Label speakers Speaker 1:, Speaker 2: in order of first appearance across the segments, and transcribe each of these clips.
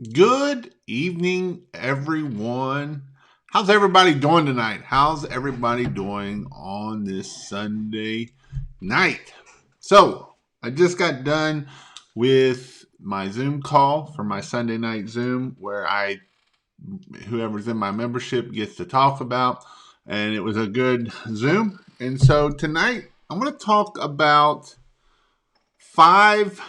Speaker 1: Good evening, everyone. How's everybody doing tonight? How's everybody doing on this Sunday night? So, I just got done with my Zoom call for my Sunday night Zoom where whoever's in my membership gets to talk about, and it was a good Zoom. And so tonight, I'm going to talk about five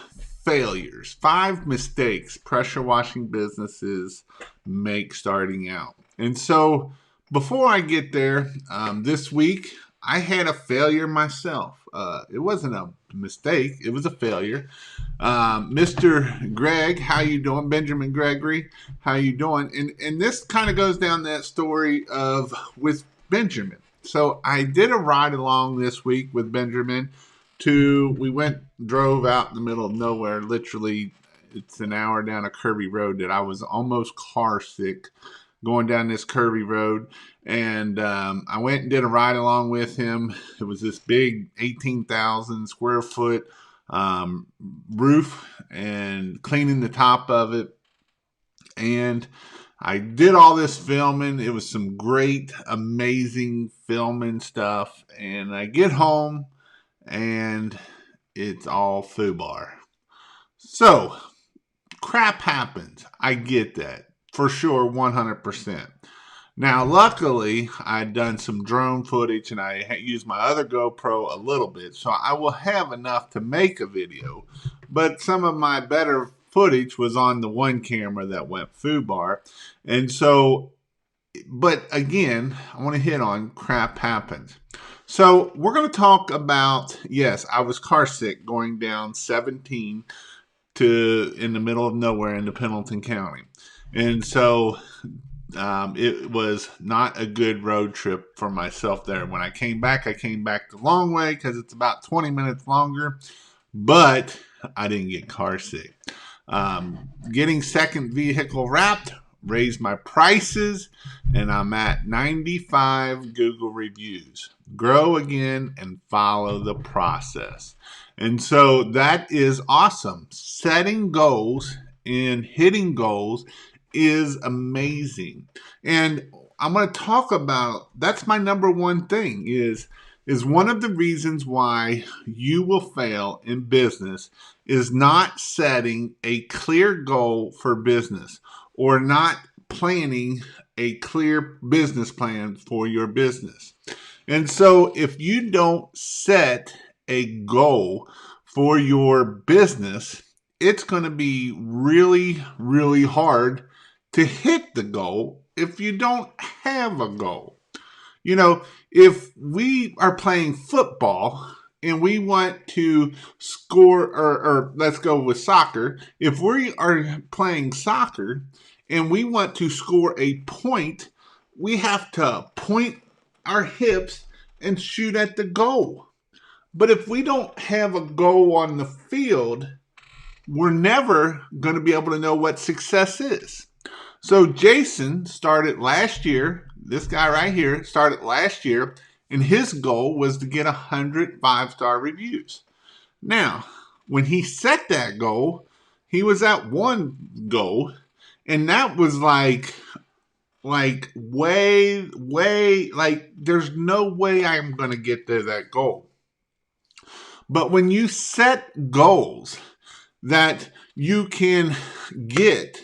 Speaker 1: failures, five mistakes pressure washing businesses make starting out. And so before I get there, this week I had a failure myself. It wasn't a mistake; it was a failure. Mr. Greg, how you doing? Benjamin Gregory, how you doing? And this kind of goes down that story of with Benjamin. So I did a ride along this week with Benjamin we drove out in the middle of nowhere. Literally, it's an hour down a curvy road that I was almost car sick going down this curvy road. And I went and did a ride along with him. It was this big 18,000 square foot roof and cleaning the top of it. And I did all this filming. It was some great, amazing filming stuff. And I get home and it's all foobar. So, crap happens. I get that for sure, 100%. Now, luckily, I'd done some drone footage and I used my other GoPro a little bit, so I will have enough to make a video. But some of my better footage was on the one camera that went foobar. And so, but again, I want to hit on crap happens. So we're going to talk about, yes, I was car sick going down 17 in the middle of nowhere into Pendleton County. And so it was not a good road trip for myself there. When I came back the long way because it's about 20 minutes longer, but I didn't get car sick. Getting second vehicle wrapped raised my prices, and I'm at 95 Google reviews. Grow again and follow the process. And so that is awesome. Setting goals and hitting goals is amazing. And I'm going to talk about that's my number one thing is one of the reasons why you will fail in business is not setting a clear goal for business or not planning a clear business plan for your business. And so if you don't set a goal for your business, it's going to be really, really hard to hit the goal if you don't have a goal. You know, if we are playing football and we want to score, or let's go with soccer, if we are playing soccer and we want to score a point, we have to point our hips and shoot at the goal. But if we don't have a goal on the field, we're never going to be able to know what success is. So Jason started last year. This guy right here started last year, and his goal was to get 100 five-star reviews. Now, when he set that goal, he was at one goal, and that was like way, like there's no way I'm going to get to that goal. But when you set goals that you can get,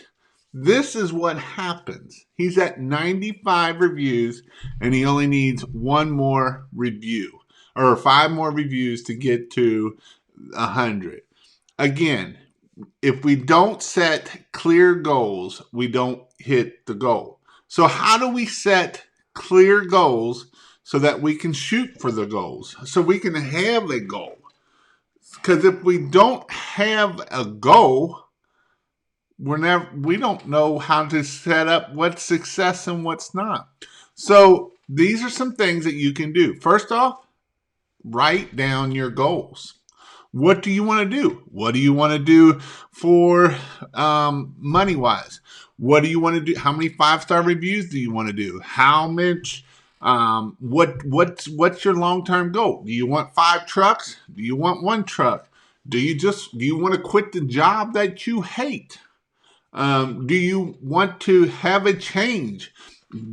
Speaker 1: this is what happens. He's at 95 reviews and he only needs one more review or 5 more reviews to get to 100. Again, if we don't set clear goals, we don't hit the goal. So how do we set clear goals so that we can shoot for the goals, so we can have a goal? Because if we don't have a goal, we don't know how to set up what's success and what's not. So these are some things that you can do. First off, write down your goals. What do you want to do? What do you want to do for money wise? What do you want to do? How many 5-star reviews do you want to do? How much? What's your long term goal? Do you want 5 trucks? Do you want 1 truck? Do you want to quit the job that you hate? Do you want to have a change?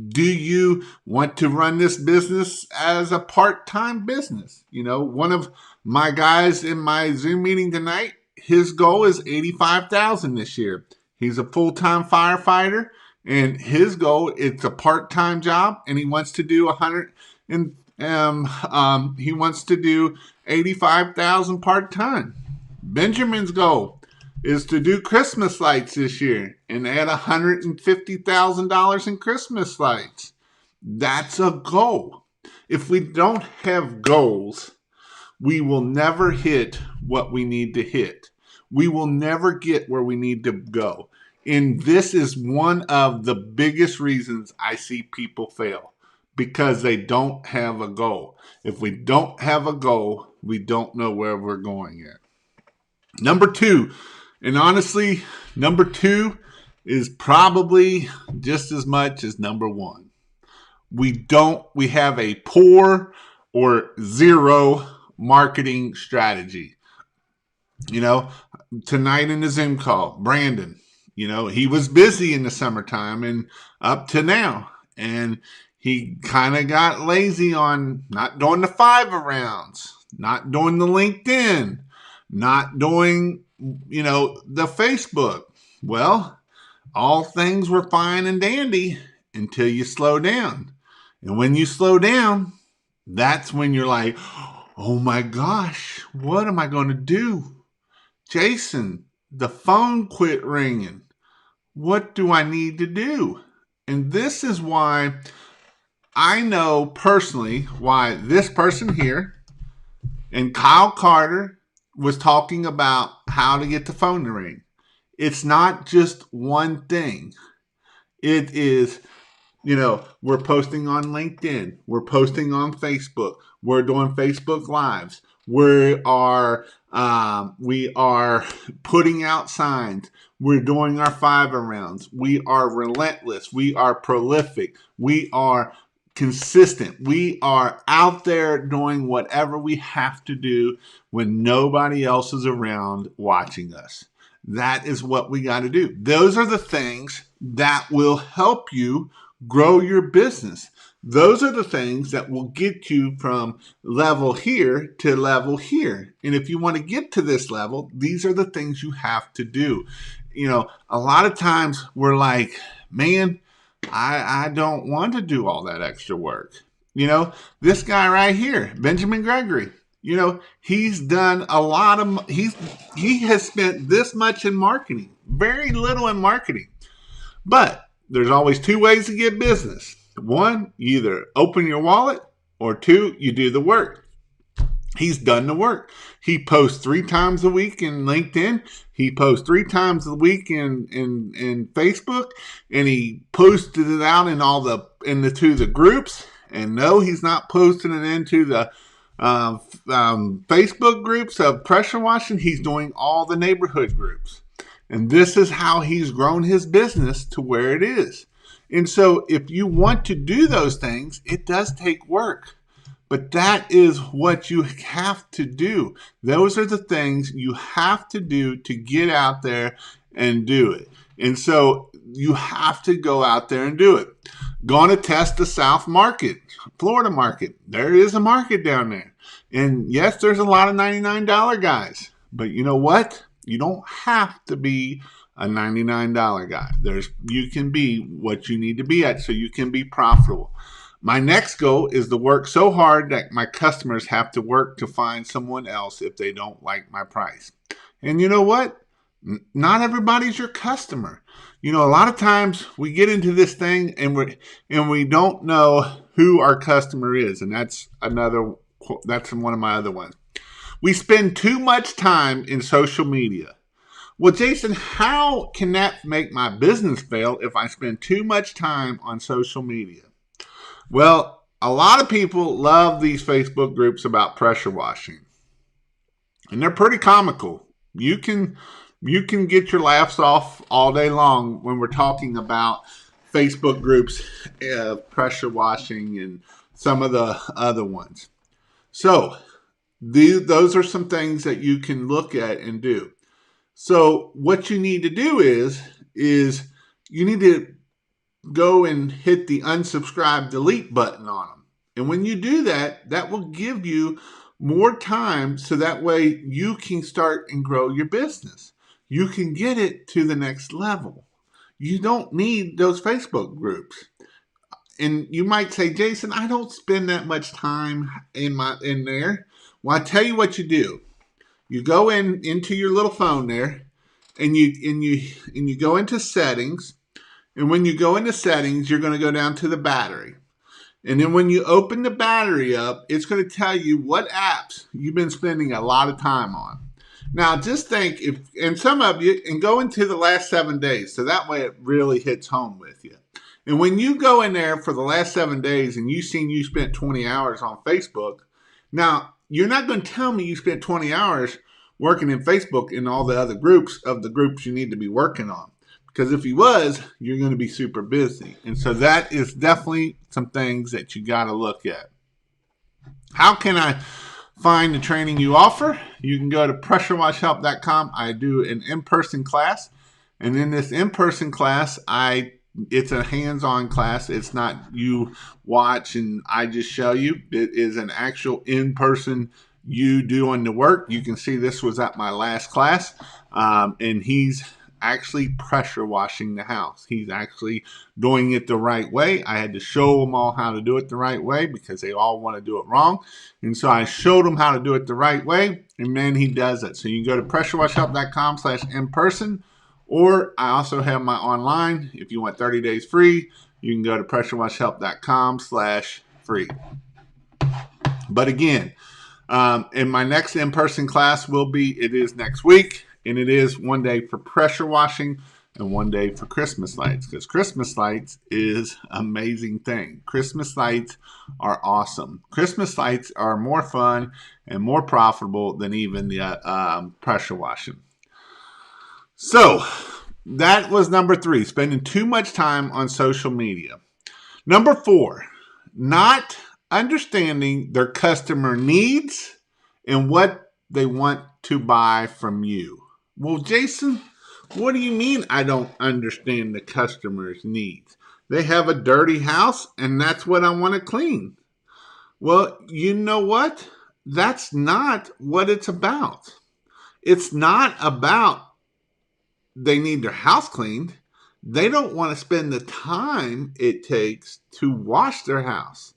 Speaker 1: Do you want to run this business as a part-time business? One of my guys in my Zoom meeting tonight, his goal is 85,000 this year. He's a full-time firefighter, and his goal, it's a part-time job, and he wants to do 100 and he wants to do 85,000 part-time. Benjamin's goal is to do Christmas lights this year and add $150,000 in Christmas lights. That's a goal. If we don't have goals, we will never hit what we need to hit. We will never get where we need to go. And this is one of the biggest reasons I see people fail, because they don't have a goal. If we don't have a goal, we don't know where we're going yet. Number two, and honestly, number two is probably just as much as number one. We have a poor or zero marketing strategy. Tonight in the Zoom call, Brandon, he was busy in the summertime and up to now. And he kind of got lazy on not doing the 5 rounds, not doing the LinkedIn, not doing, the Facebook. Well, all things were fine and dandy until you slow down. And when you slow down, that's when you're like, oh my gosh, what am I going to do? Jason, the phone quit ringing. What do I need to do? And this is why I know personally why this person here and Kyle Carter was talking about how to get the phone to ring. It's not just one thing. It is, we're posting on LinkedIn. We're posting on Facebook. We're doing Facebook Lives. We are putting out signs. We're doing our 5 rounds. We are relentless. We are prolific. We are consistent. We are out there doing whatever we have to do when nobody else is around watching us. That is what we got to do. Those are the things that will help you grow your business. Those are the things that will get you from level here to level here. And if you want to get to this level, these are the things you have to do. A lot of times we're like, man, I don't want to do all that extra work. This guy right here, Benjamin Gregory, he's done a lot of, he has spent this much in marketing, very little in marketing. But there's always 2 ways to get business. 1, you either open your wallet, or 2, you do the work. He's done the work. He posts 3 times a week in LinkedIn. He posts 3 times a week in Facebook, and he posted it out into the groups. And no, he's not posting it into the Facebook groups of pressure washing. He's doing all the neighborhood groups. And this is how he's grown his business to where it is. And so if you want to do those things, it does take work. But that is what you have to do. Those are the things you have to do to get out there and do it. And so you have to go out there and do it. Going to test the South market, Florida market. There is a market down there. And yes, there's a lot of $99 guys. But you know what? You don't have to be a $99 guy. You can be what you need to be at so you can be profitable. My next goal is to work so hard that my customers have to work to find someone else if they don't like my price. And you know what? Not everybody's your customer. A lot of times we get into this thing and we don't know who our customer is. And that's one of my other ones. We spend too much time in social media. Well, Jason, how can that make my business fail if I spend too much time on social media? Well, a lot of people love these Facebook groups about pressure washing. And they're pretty comical. You can get your laughs off all day long when we're talking about Facebook groups, pressure washing, and some of the other ones. So those are some things that you can look at and do. So what you need to do is is you need to go and hit the unsubscribe delete button on them. And when you do that, that will give you more time so that way you can start and grow your business. You can get it to the next level. You don't need those Facebook groups. And you might say, Jason, I don't spend that much time in there. Well, I tell you what you do. You go into your little phone there, and you go into settings. And when you go into settings, you're going to go down to the battery. And then when you open the battery up, it's going to tell you what apps you've been spending a lot of time on. Now, just think and some of you, and go into the last 7 days. So that way it really hits home with you. And when you go in there for the last 7 days and you spent 20 hours on Facebook, now you're not going to tell me you spent 20 hours working in Facebook and all the other groups you need to be working on. Because if he was, you're going to be super busy. And so that is definitely some things that you got to look at. How can I find the training you offer? You can go to pressurewashhelp.com. I do an in-person class. And in this in-person class, it's a hands-on class. It's not you watch and I just show you. It is an actual in-person you doing the work. You can see this was at my last class. And he's actually pressure washing the house. He's actually doing it the right way. I had to show them all how to do it the right way because they all want to do it wrong. And so I showed them how to do it the right way, and then he does it. So you can go to pressurewashhelp.com/in-person, or I also have my online. If you want 30 days free, you can go to pressurewashhelp.com/free. But again, in my next in-person class it is next week. And it is 1 day for pressure washing and 1 day for Christmas lights. Because Christmas lights is an amazing thing. Christmas lights are awesome. Christmas lights are more fun and more profitable than even the pressure washing. So that was number 3, spending too much time on social media. Number 4, not understanding their customer needs and what they want to buy from you. Well, Jason, what do you mean I don't understand the customer's needs? They have a dirty house and that's what I want to clean. Well, you know what? That's not what it's about. It's not about they need their house cleaned. They don't want to spend the time it takes to wash their house.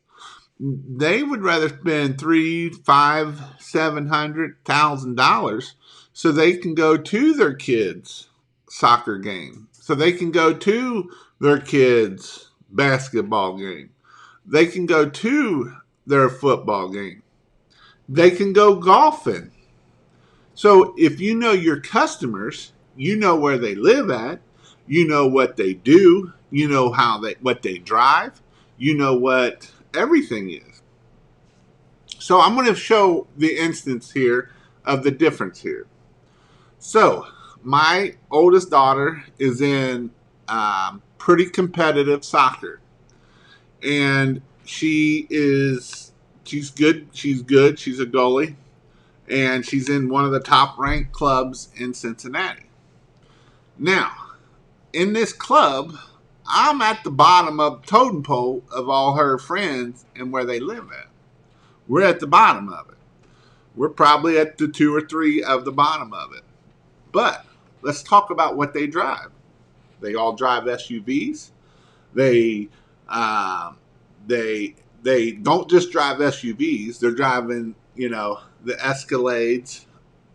Speaker 1: They would rather spend $300, $500, $700,000 so they can go to their kids' soccer game, so they can go to their kids' basketball game, they can go to their football game, they can go golfing. So if you know your customers, you know where they live at, you know what they do, you know what they drive, you know what everything is. So I'm going to show the instance here of the difference here. So my oldest daughter is in pretty competitive soccer, and she's good. She's good. She's a goalie, and she's in one of the top ranked clubs in Cincinnati. Now, in this club, I'm at the bottom of the totem pole of all her friends and where they live at. We're at the bottom of it. We're probably at the 2 or 3 of the bottom of it. But let's talk about what they drive. They all drive SUVs. They don't just drive SUVs. They're driving, the Escalades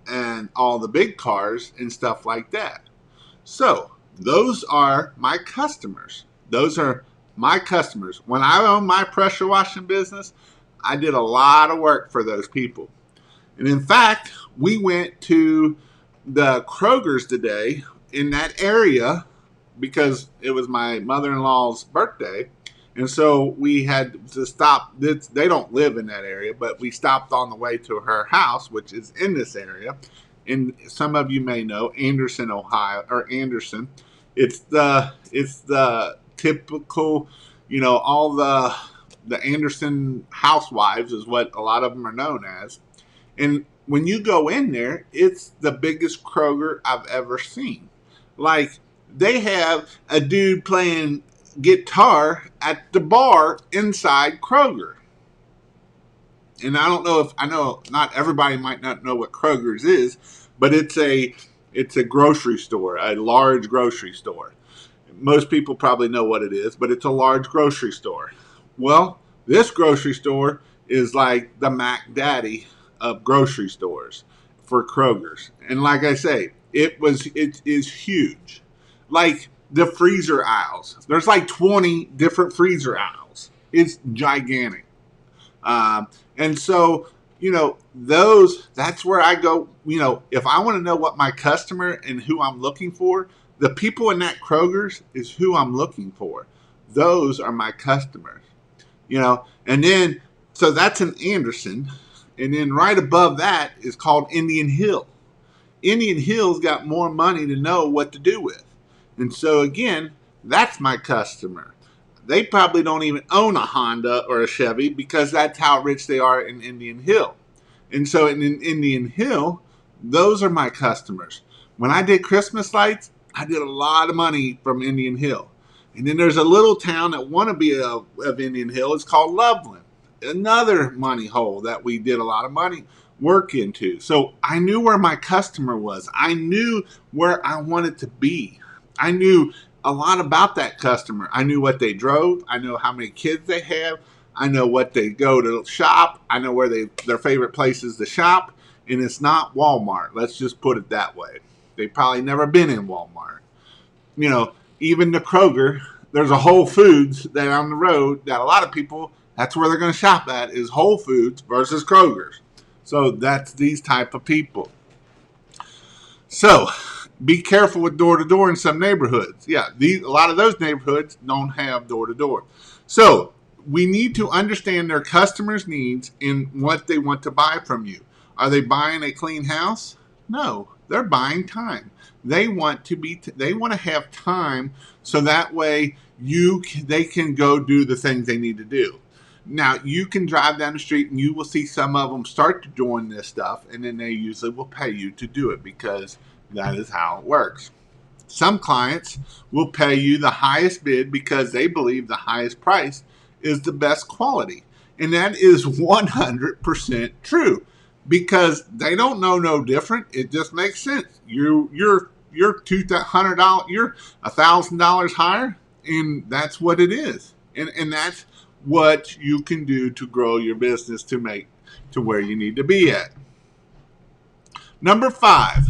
Speaker 1: and all the big cars and stuff like that. So those are my customers. Those are my customers. When I owned my pressure washing business, I did a lot of work for those people. And in fact, we went to the Kroger's today in that area because it was my mother-in-law's birthday. And so we had to stop. They don't live in that area, but we stopped on the way to her house, which is in this area. And some of you may know Anderson, Ohio, or Anderson. It's the typical, all the Anderson housewives is what a lot of them are known as. And when you go in there, it's the biggest Kroger I've ever seen. Like, They have a dude playing guitar at the bar inside Kroger. And I know not everybody might not know what Kroger's is, but it's a grocery store, a large grocery store. Most people probably know what it is, but it's a large grocery store. Well, this grocery store is like the Mac Daddy of grocery stores for Kroger's. And like I say, it is huge. Like the freezer aisles. There's like 20 different freezer aisles. It's gigantic. And so, that's where I go. If I want to know what my customer and who I'm looking for, the people in that Kroger's is who I'm looking for. Those are my customers, and then, so that's an Anderson. And then right above that is called Indian Hill. Indian Hill's got more money to know what to do with. And so again, that's my customer. They probably don't even own a Honda or a Chevy because that's how rich they are in Indian Hill. And so in Indian Hill, those are my customers. When I did Christmas lights, I did a lot of money from Indian Hill. And then there's a little town that want to be of Indian Hill. It's called Loveland. Another money hole that we did a lot of money work into. So I knew where my customer was. I knew where I wanted to be. I knew a lot about that customer. I knew what they drove. I know how many kids they have. I know what they go to shop. I know where their favorite places to shop. And it's not Walmart. Let's just put it that way. They've probably never been in Walmart. Even the Kroger, there's a Whole Foods that on the road that a lot of people, that's where they're going to shop at, is Whole Foods versus Kroger's. So that's these type of people. So be careful with door-to-door in some neighborhoods. Yeah, a lot of those neighborhoods don't have door-to-door. So we need to understand their customers' needs and what they want to buy from you. Are they buying a clean house? No, they're buying time. They want to have time so that way they can go do the things they need to do. Now, you can drive down the street and you will see some of them start doing this stuff, and then they usually will pay you to do it because that is how it works. Some clients will pay you the highest bid because they believe the highest price is the best quality. And that is 100% true because they don't know no different. It just makes sense. You're $200, you're $1,000 higher, and that's what it is. And that's what you can do to grow your business to make to where you need to be at. Number 5,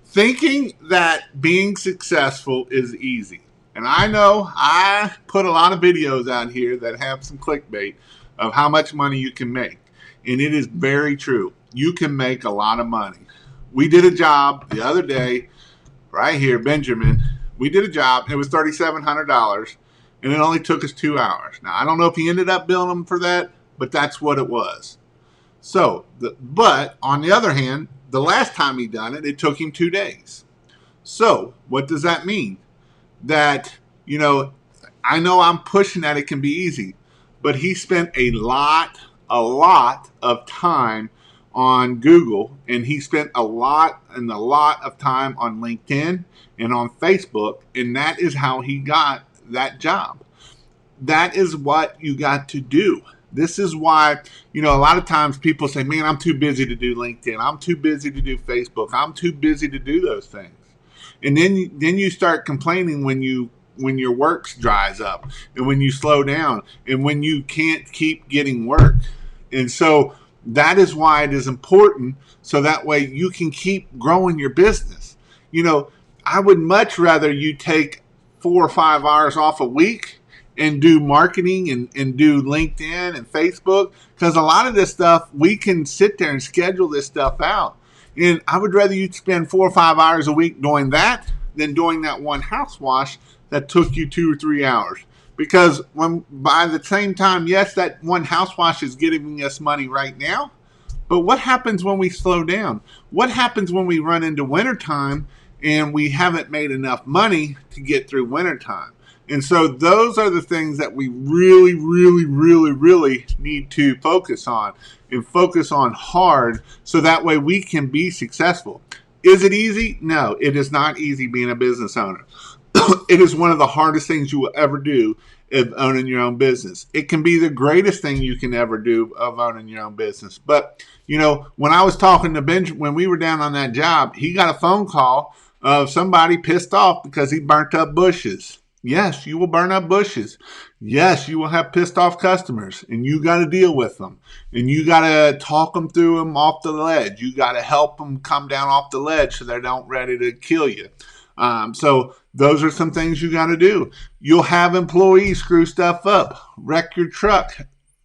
Speaker 1: thinking that being successful is easy. And I know I put a lot of videos out here that have some clickbait of how much money you can make. And it is very true. You can make a lot of money. We did a job the other day, right here, Benjamin. We did a job. It was $3,700. And it only took us 2 hours. Now, I don't know if he ended up billing them for that, but that's what it was. So, but on the other hand, the last time he done it, it took him 2 days. So, what does that mean? That, I know I'm pushing that it can be easy, but he spent a lot of time on Google, and he spent a lot of time on LinkedIn and on Facebook, and that is how he got that job. That is what you got to do. This is why, a lot of times people say, man, I'm too busy to do LinkedIn. I'm too busy to do Facebook. I'm too busy to do those things. And then you start complaining when your work dries up and when you slow down and when you can't keep getting work. And so that is why it is important, so that way you can keep growing your business. I would much rather you take 4 or 5 hours off a week and do marketing and do LinkedIn and Facebook, because a lot of this stuff, we can sit there and schedule this stuff out. And I would rather you spend 4 or 5 hours a week doing that than doing that one house wash that took you 2 or 3 hours. Because by the same time, yes, that one house wash is giving us money right now, but what happens when we slow down? What happens when we run into wintertime and we haven't made enough money to get through wintertime? And so those are the things that we really, really, really, really need to focus on, and focus on hard, so that way we can be successful. Is it easy? No, it is not easy being a business owner. It is one of the hardest things you will ever do of owning your own business. It can be the greatest thing you can ever do of owning your own business. But, when I was talking to Benjamin, when we were down on that job, he got a phone call of somebody pissed off because he burnt up bushes. Yes, you will burn up bushes. Yes, you will have pissed off customers, and you got to deal with them. And you got to talk them through them off the ledge. You got to help them come down off the ledge so they're not ready to kill you. So those are some things you got to do. You'll have employees screw stuff up, wreck your truck,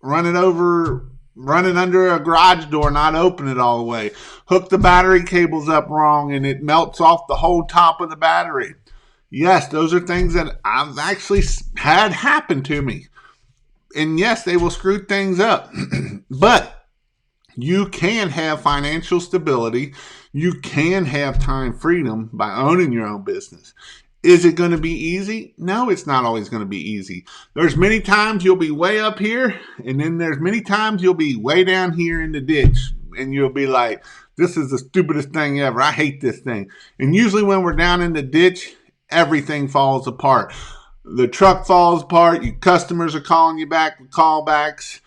Speaker 1: run it under a garage door, not open it all the way, hook the battery cables up wrong, and it melts off the whole top of the battery. Yes, those are things that I've actually had happen to me. And yes, they will screw things up. But you can have financial stability. You can have time freedom by owning your own business. Is it going to be easy? No, it's not always going to be easy. There's many times you'll be way up here, and then there's many times you'll be way down here in the ditch, and you'll be like, this is the stupidest thing ever. I hate this thing. And usually when we're down in the ditch, everything falls apart. The truck falls apart. Your customers are calling you back with callbacks.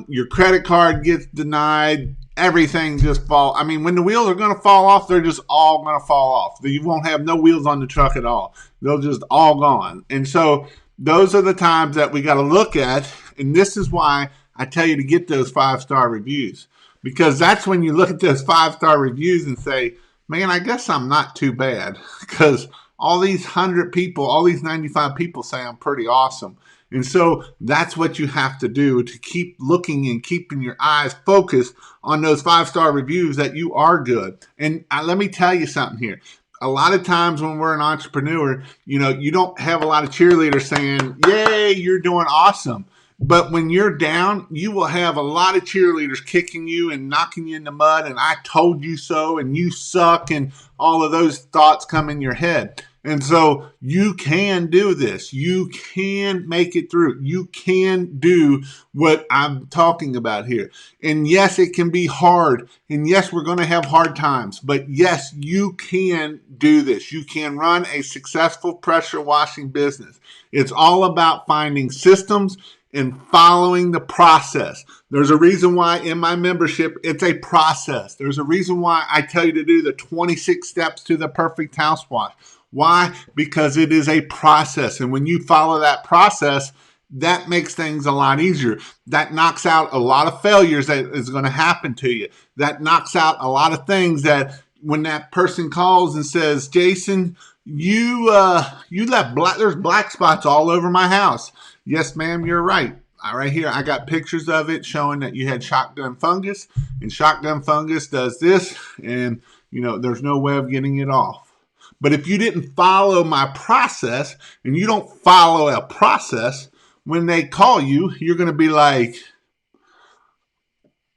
Speaker 1: Your credit card gets denied. Everything just falls. I mean, when the wheels are going to fall off, they're just all going to fall off. You won't have no wheels on the truck at all. They'll just all gone. And so those are the times that we got to look at. And this is why I tell you to get those 5-star reviews, because that's when you look at those 5-star reviews and say, man, I guess I'm not too bad, because all these 100 people, all these 95 people say I'm pretty awesome. And so that's what you have to do to keep looking and keeping your eyes focused on those 5-star reviews that you are good. And let me tell you something here. A lot of times when we're an entrepreneur, you don't have a lot of cheerleaders saying, yay, you're doing awesome. But when you're down, you will have a lot of cheerleaders kicking you and knocking you in the mud, and I told you so, and you suck, and all of those thoughts come in your head. And so you can do this. You can make it through. You can do what I'm talking about here. And yes, it can be hard. And yes, we're going to have hard times. But yes, you can do this. You can run a successful pressure washing business. It's all about finding systems and following the process. There's a reason why in my membership, it's a process. There's a reason why I tell you to do the 26 steps to the perfect house wash. Why? Because it is a process. And when you follow that process, that makes things a lot easier. That knocks out a lot of failures that is going to happen to you. That knocks out a lot of things that when that person calls and says, Jason, you left there's black spots all over my house. Yes, ma'am, you're right. Right here, I got pictures of it showing that you had shotgun fungus, and shotgun fungus does this, and there's no way of getting it off. But if you didn't follow my process, and you don't follow a process, when they call you, you're going to be like,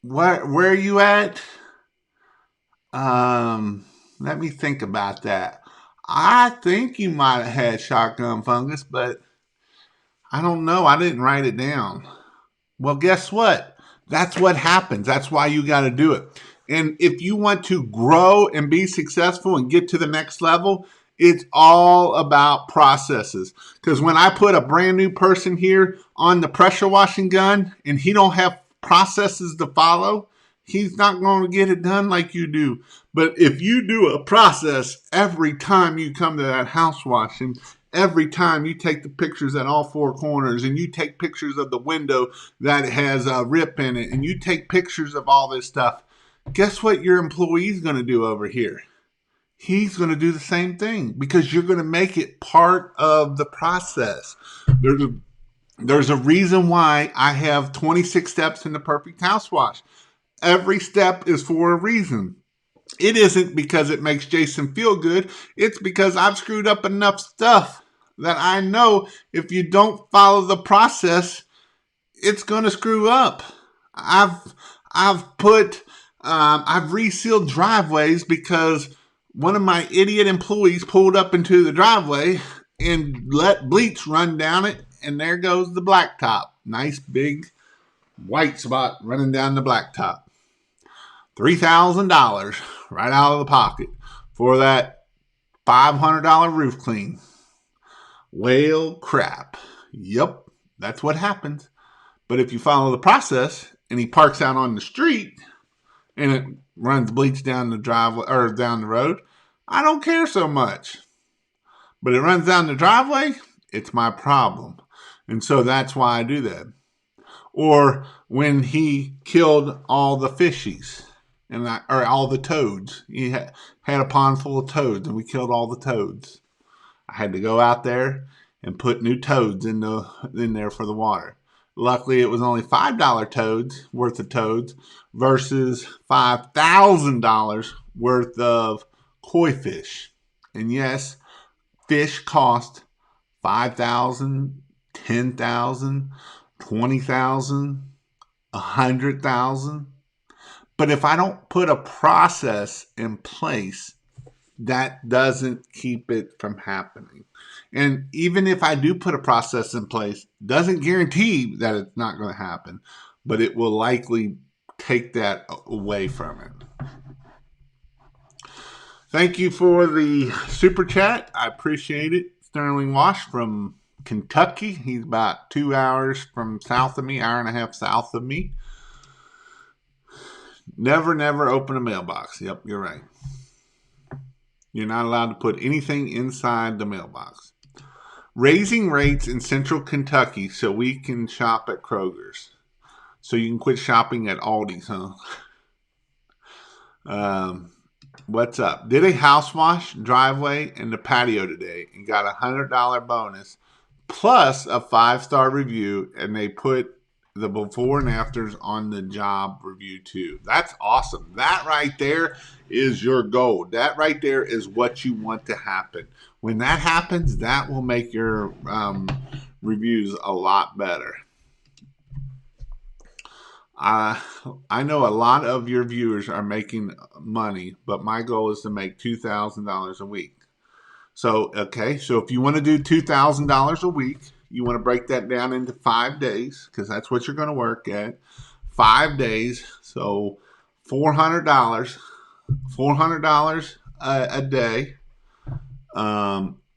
Speaker 1: where are you at? Let me think about that. I think you might have had shotgun fungus, but I don't know. I didn't write it down. Well, guess what? That's what happens. That's why you got to do it. And if you want to grow and be successful and get to the next level, it's all about processes. Because when I put a brand new person here on the pressure washing gun and he don't have processes to follow, he's not going to get it done like you do. But if you do a process every time you come to that house wash, and every time you take the pictures at all four corners, and you take pictures of the window that has a rip in it, and you take pictures of all this stuff, guess what your employee's going to do over here? He's going to do the same thing, because you're going to make it part of the process. There's a reason why I have 26 steps in the perfect house wash. Every step is for a reason. It isn't because it makes Jason feel good. It's because I've screwed up enough stuff that I know if you don't follow the process, it's going to screw up. I've resealed driveways because one of my idiot employees pulled up into the driveway and let bleach run down it, and there goes the blacktop. Nice big white spot running down the blacktop. $3,000 right out of the pocket for that $500 roof clean. Well, crap. Yep, that's what happens. But if you follow the process and he parks out on the street and it runs bleach down the driveway or down the road, I don't care so much. But it runs down the driveway, it's my problem. And so that's why I do that. Or when he killed all the fishies or all the toads. He had a pond full of toads and we killed all the toads. I had to go out there and put new toads in there for the water. Luckily, it was only $5 toads worth of toads versus $5,000 worth of koi fish. And yes, fish cost $5,000, $10,000, $20,000, $100,000. But if I don't put a process in place, that doesn't keep it from happening. And even if I do put a process in place, doesn't guarantee that it's not going to happen, but it will likely take that away from it. Thank you for the super chat. I appreciate it. Sterling Wash from Kentucky. He's about 2 hours from south of me, hour and a half south of me. Never open a mailbox. Yep, you're right. You're not allowed to put anything inside the mailbox. Raising rates in central Kentucky so we can shop at Kroger's. So you can quit shopping at Aldi's, huh? What's up? Did a house wash, driveway, and the patio today and got a $100 bonus plus a 5-star review, and they put the before and afters on the job review too. That's awesome. That right there is your goal. That right there is what you want to happen. When that happens, that will make your reviews a lot better. I know a lot of your viewers are making money, but my goal is to make $2,000 a week. So if you want to do $2,000 a week, you want to break that down into 5 days because that's what you're going to work at. 5 days, so $400 a day.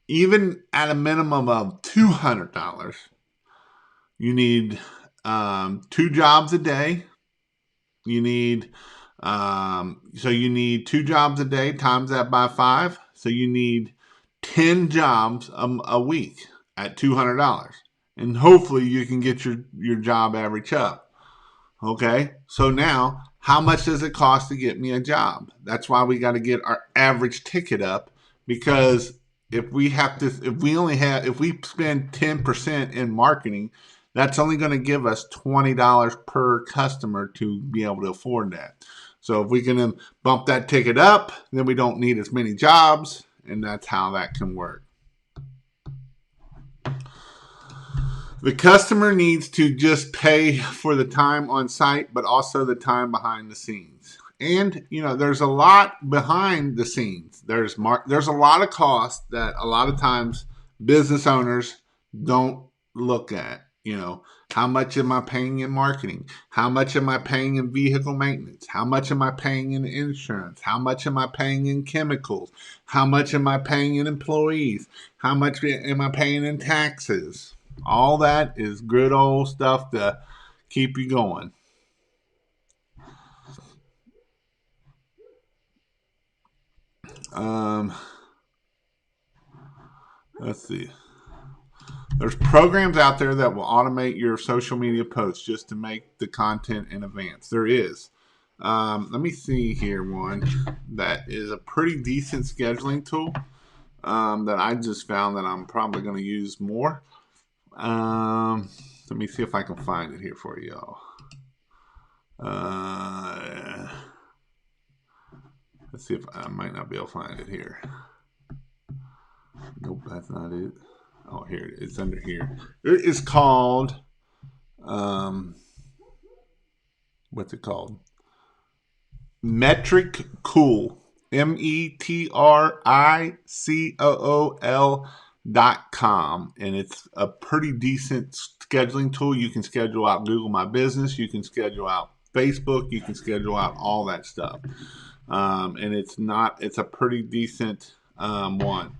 Speaker 1: Even at a minimum of $200, you need 2 jobs a day. You need 2 jobs a day times that by 5. So you need 10 jobs a week at $200, and hopefully you can get your job average up. Okay, so now how much does it cost to get me a job? That's why we got to get our average ticket up, because if we spend 10% in marketing, that's only going to give us $20 per customer to be able to afford that. So if we can bump that ticket up, then we don't need as many jobs, and that's how that can work. The customer needs to just pay for the time on site, but also the time behind the scenes. And, there's a lot behind the scenes. There's a lot of costs that a lot of times business owners don't look at. How much am I paying in marketing? How much am I paying in vehicle maintenance? How much am I paying in insurance? How much am I paying in chemicals? How much am I paying in employees? How much am I paying in taxes? All that is good old stuff to keep you going. Let's see. There's programs out there that will automate your social media posts just to make the content in advance. There is. Let me see here one that is a pretty decent scheduling tool that I just found that I'm probably going to use more. Let me see if I can find it here for y'all. Let's see if I might not be able to find it here. Nope, that's not it. Oh, here it is. It's under here. It is called, what's it called? Metric Cool. METRICOOL.com. And it's a pretty decent scheduling tool. You can schedule out Google My Business. You can schedule out Facebook. You can schedule out all that stuff. And it's a pretty decent one.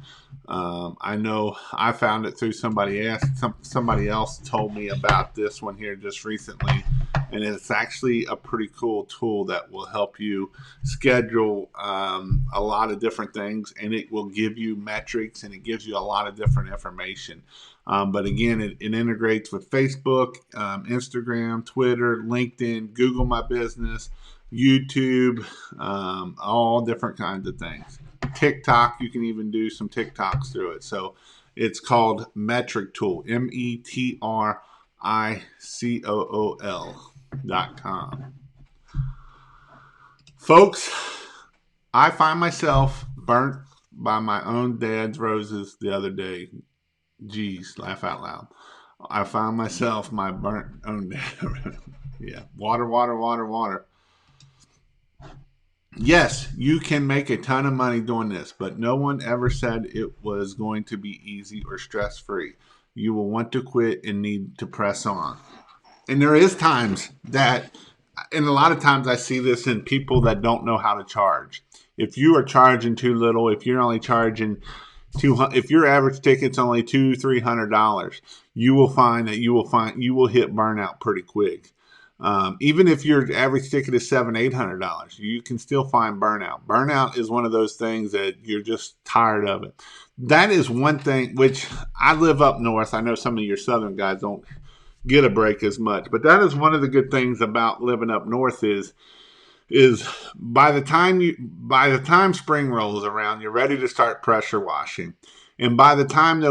Speaker 1: I know I found it through somebody else. Somebody else told me about this one here just recently, and it's actually a pretty cool tool that will help you schedule a lot of different things, and it will give you metrics and it gives you a lot of different information. But again, it integrates with Facebook, Instagram, Twitter, LinkedIn, Google My Business, YouTube, all different kinds of things. TikTok, you can even do some TikToks through it. So it's called Metric Tool, METRICOOL.com. Folks, I find myself burnt by my own dad's roses the other day. Geez, laugh out loud. I found myself my burnt own dad. Yeah, water, water, water, water. Yes, you can make a ton of money doing this, but no one ever said it was going to be easy or stress free. You will want to quit and need to press on. And there is times that, and a lot of times I see this in people that don't know how to charge. If you are charging too little, if you're only charging if your average ticket's only $200-300, you will find that you will hit burnout pretty quick. Even if your average ticket is $700-800, you can still find burnout. Burnout is one of those things that you're just tired of it. That is one thing which I live up north. I know some of your southern guys don't get a break as much, but that is one of the good things about living up north is by the time spring rolls around, you're ready to start pressure washing. And by the time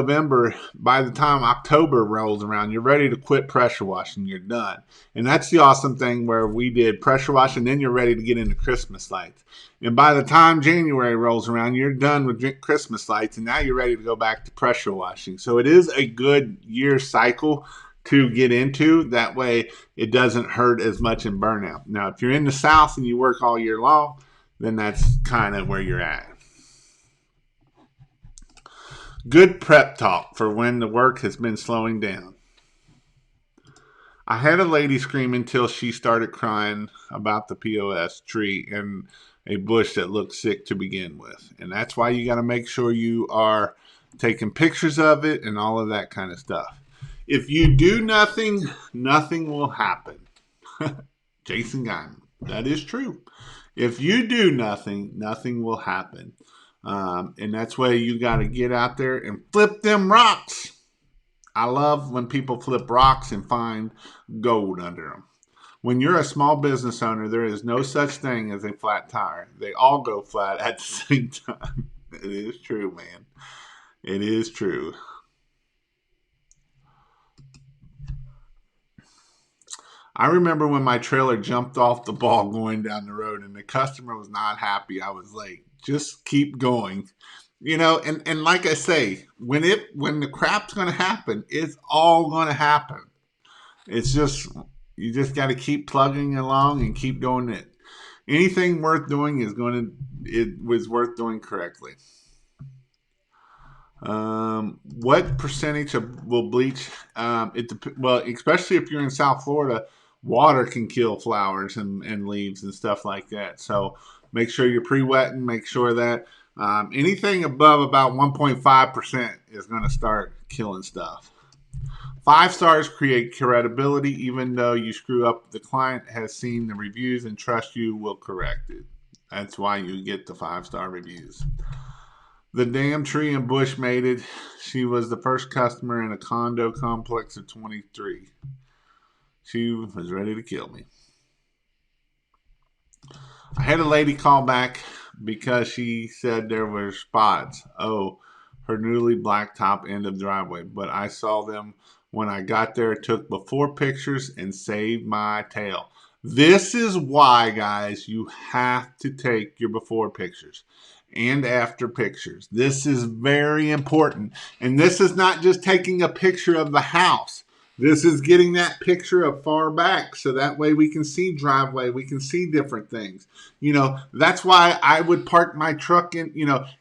Speaker 1: October rolls around, you're ready to quit pressure washing. You're done. And that's the awesome thing where we did pressure washing, then you're ready to get into Christmas lights. And by the time January rolls around, you're done with Christmas lights, and now you're ready to go back to pressure washing. So it is a good year cycle to get into. That way it doesn't hurt as much in burnout. Now, if you're in the South and you work all year long, then that's kind of where you're at. Good prep talk for when the work has been slowing down. I had a lady scream until she started crying about the POS tree and a bush that looked sick to begin with. And that's why you got to make sure you are taking pictures of it and all of that kind of stuff. If you do nothing, nothing will happen. Jason Geiman. That is true. If you do nothing, nothing will happen. And that's why you got to get out there and flip them rocks. I love when people flip rocks and find gold under them. When you're a small business owner, there is no such thing as a flat tire. They all go flat at the same time. It is true, man. It is true. I remember when my trailer jumped off the ball going down the road and the customer was not happy. I was like, just keep going. And like I say, when the crap's going to happen, it's all going to happen. It's just, you just got to keep plugging along and keep doing it. Anything worth doing it was worth doing correctly. What percentage will bleach? Especially if you're in South Florida, water can kill flowers and leaves and stuff like that. So make sure you're pre-wetting. Make sure that anything above about 1.5% is going to start killing stuff. 5 stars create credibility. Even though you screw up, the client has seen the reviews and trust you will correct it. That's why you get the 5-star reviews. The damn tree and bush made it. She was the first customer in a condo complex of 23. She was ready to kill me. I had a lady call back because she said there were spots. Oh, her newly blacktop end of driveway. But I saw them when I got there, took before pictures, and saved my tail. This is why, guys, you have to take your before pictures and after pictures. This is very important. And this is not just taking a picture of the house. This is getting that picture of far back so that way we can see driveway, we can see different things. That's why I would park my truck in,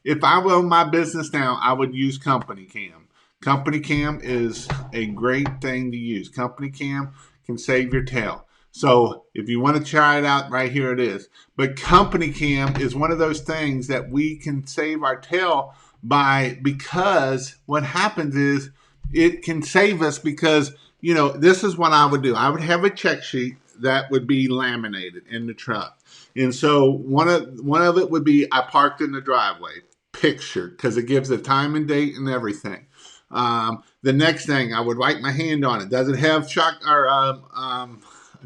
Speaker 1: if I own my business now, I would use Company Cam. Company Cam is a great thing to use. Company Cam can save your tail. So if you want to try it out, right here it is. But Company Cam is one of those things that we can save our tail because what happens is it can save us because this is what I would do. I would have a check sheet that would be laminated in the truck. And so one of it would be I parked in the driveway, picture, because it gives the time and date and everything. The next thing, I would write my hand on it. Does it have shock or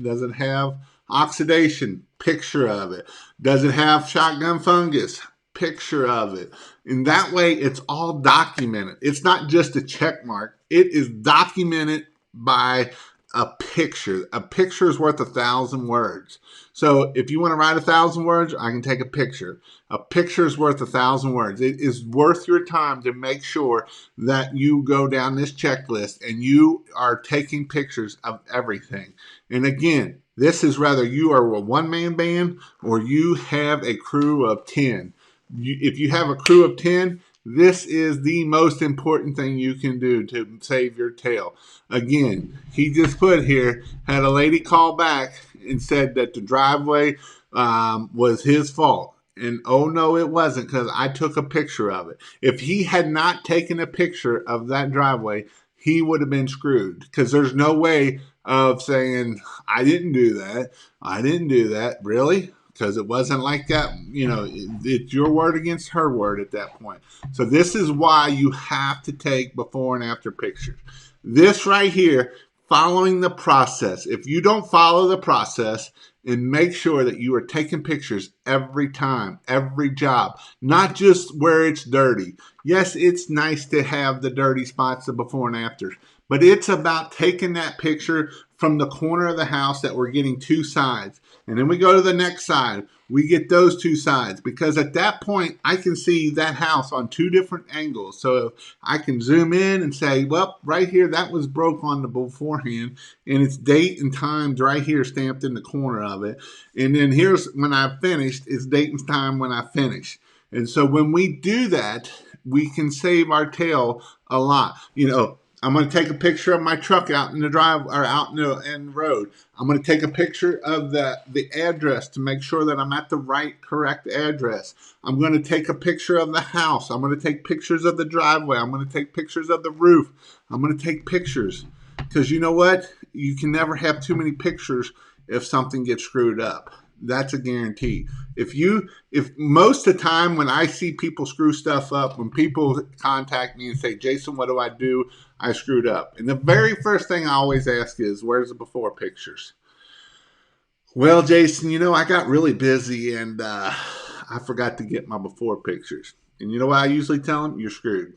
Speaker 1: does it have oxidation? Picture of it. Does it have shotgun fungus? Picture of it. And that way it's all documented. It's not just a check mark. It is documented by a picture. A picture is worth 1,000 words. So if you want to write 1,000 words, I can take a picture. A picture is worth 1,000 words. It is worth your time to make sure that you go down this checklist and you are taking pictures of everything. And again, this is whether you are a one-man band or you have a crew of 10. If you have a crew of 10, this is the most important thing you can do to save your tail. Again, he just put here, had a lady call back and said that the driveway was his fault. And oh no, it wasn't, because I took a picture of it. If he had not taken a picture of that driveway, he would have been screwed, because there's no way of saying, I didn't do that. I didn't do that. Really? Because it wasn't like that. It's your word against her word at that point. So this is why you have to take before and after pictures. This right here, following the process. If you don't follow the process and make sure that you are taking pictures every time, every job, not just where it's dirty. Yes, it's nice to have the dirty spots of before and afters, but it's about taking that picture from the corner of the house that we're getting two sides. And then we go to the next side. We get those two sides, because at that point, I can see that house on two different angles. So I can zoom in and say, well, right here, that was broke on the beforehand. And it's date and times right here stamped in the corner of it. And then here's when I finished. It's date and time when I finish. And so when we do that, we can save our tail a lot. I'm going to take a picture of my truck out in the drive or out in the road. I'm going to take a picture of the address to make sure that I'm at the correct address. I'm going to take a picture of the house. I'm going to take pictures of the driveway. I'm going to take pictures of the roof. I'm going to take pictures, because you know what? You can never have too many pictures if something gets screwed up. That's a guarantee. If most of the time when I see people screw stuff up, when people contact me and say, Jason, what do? I screwed up. And the very first thing I always ask is, where's the before pictures? Well, Jason, I got really busy and I forgot to get my before pictures. And you know what I usually tell them? You're screwed.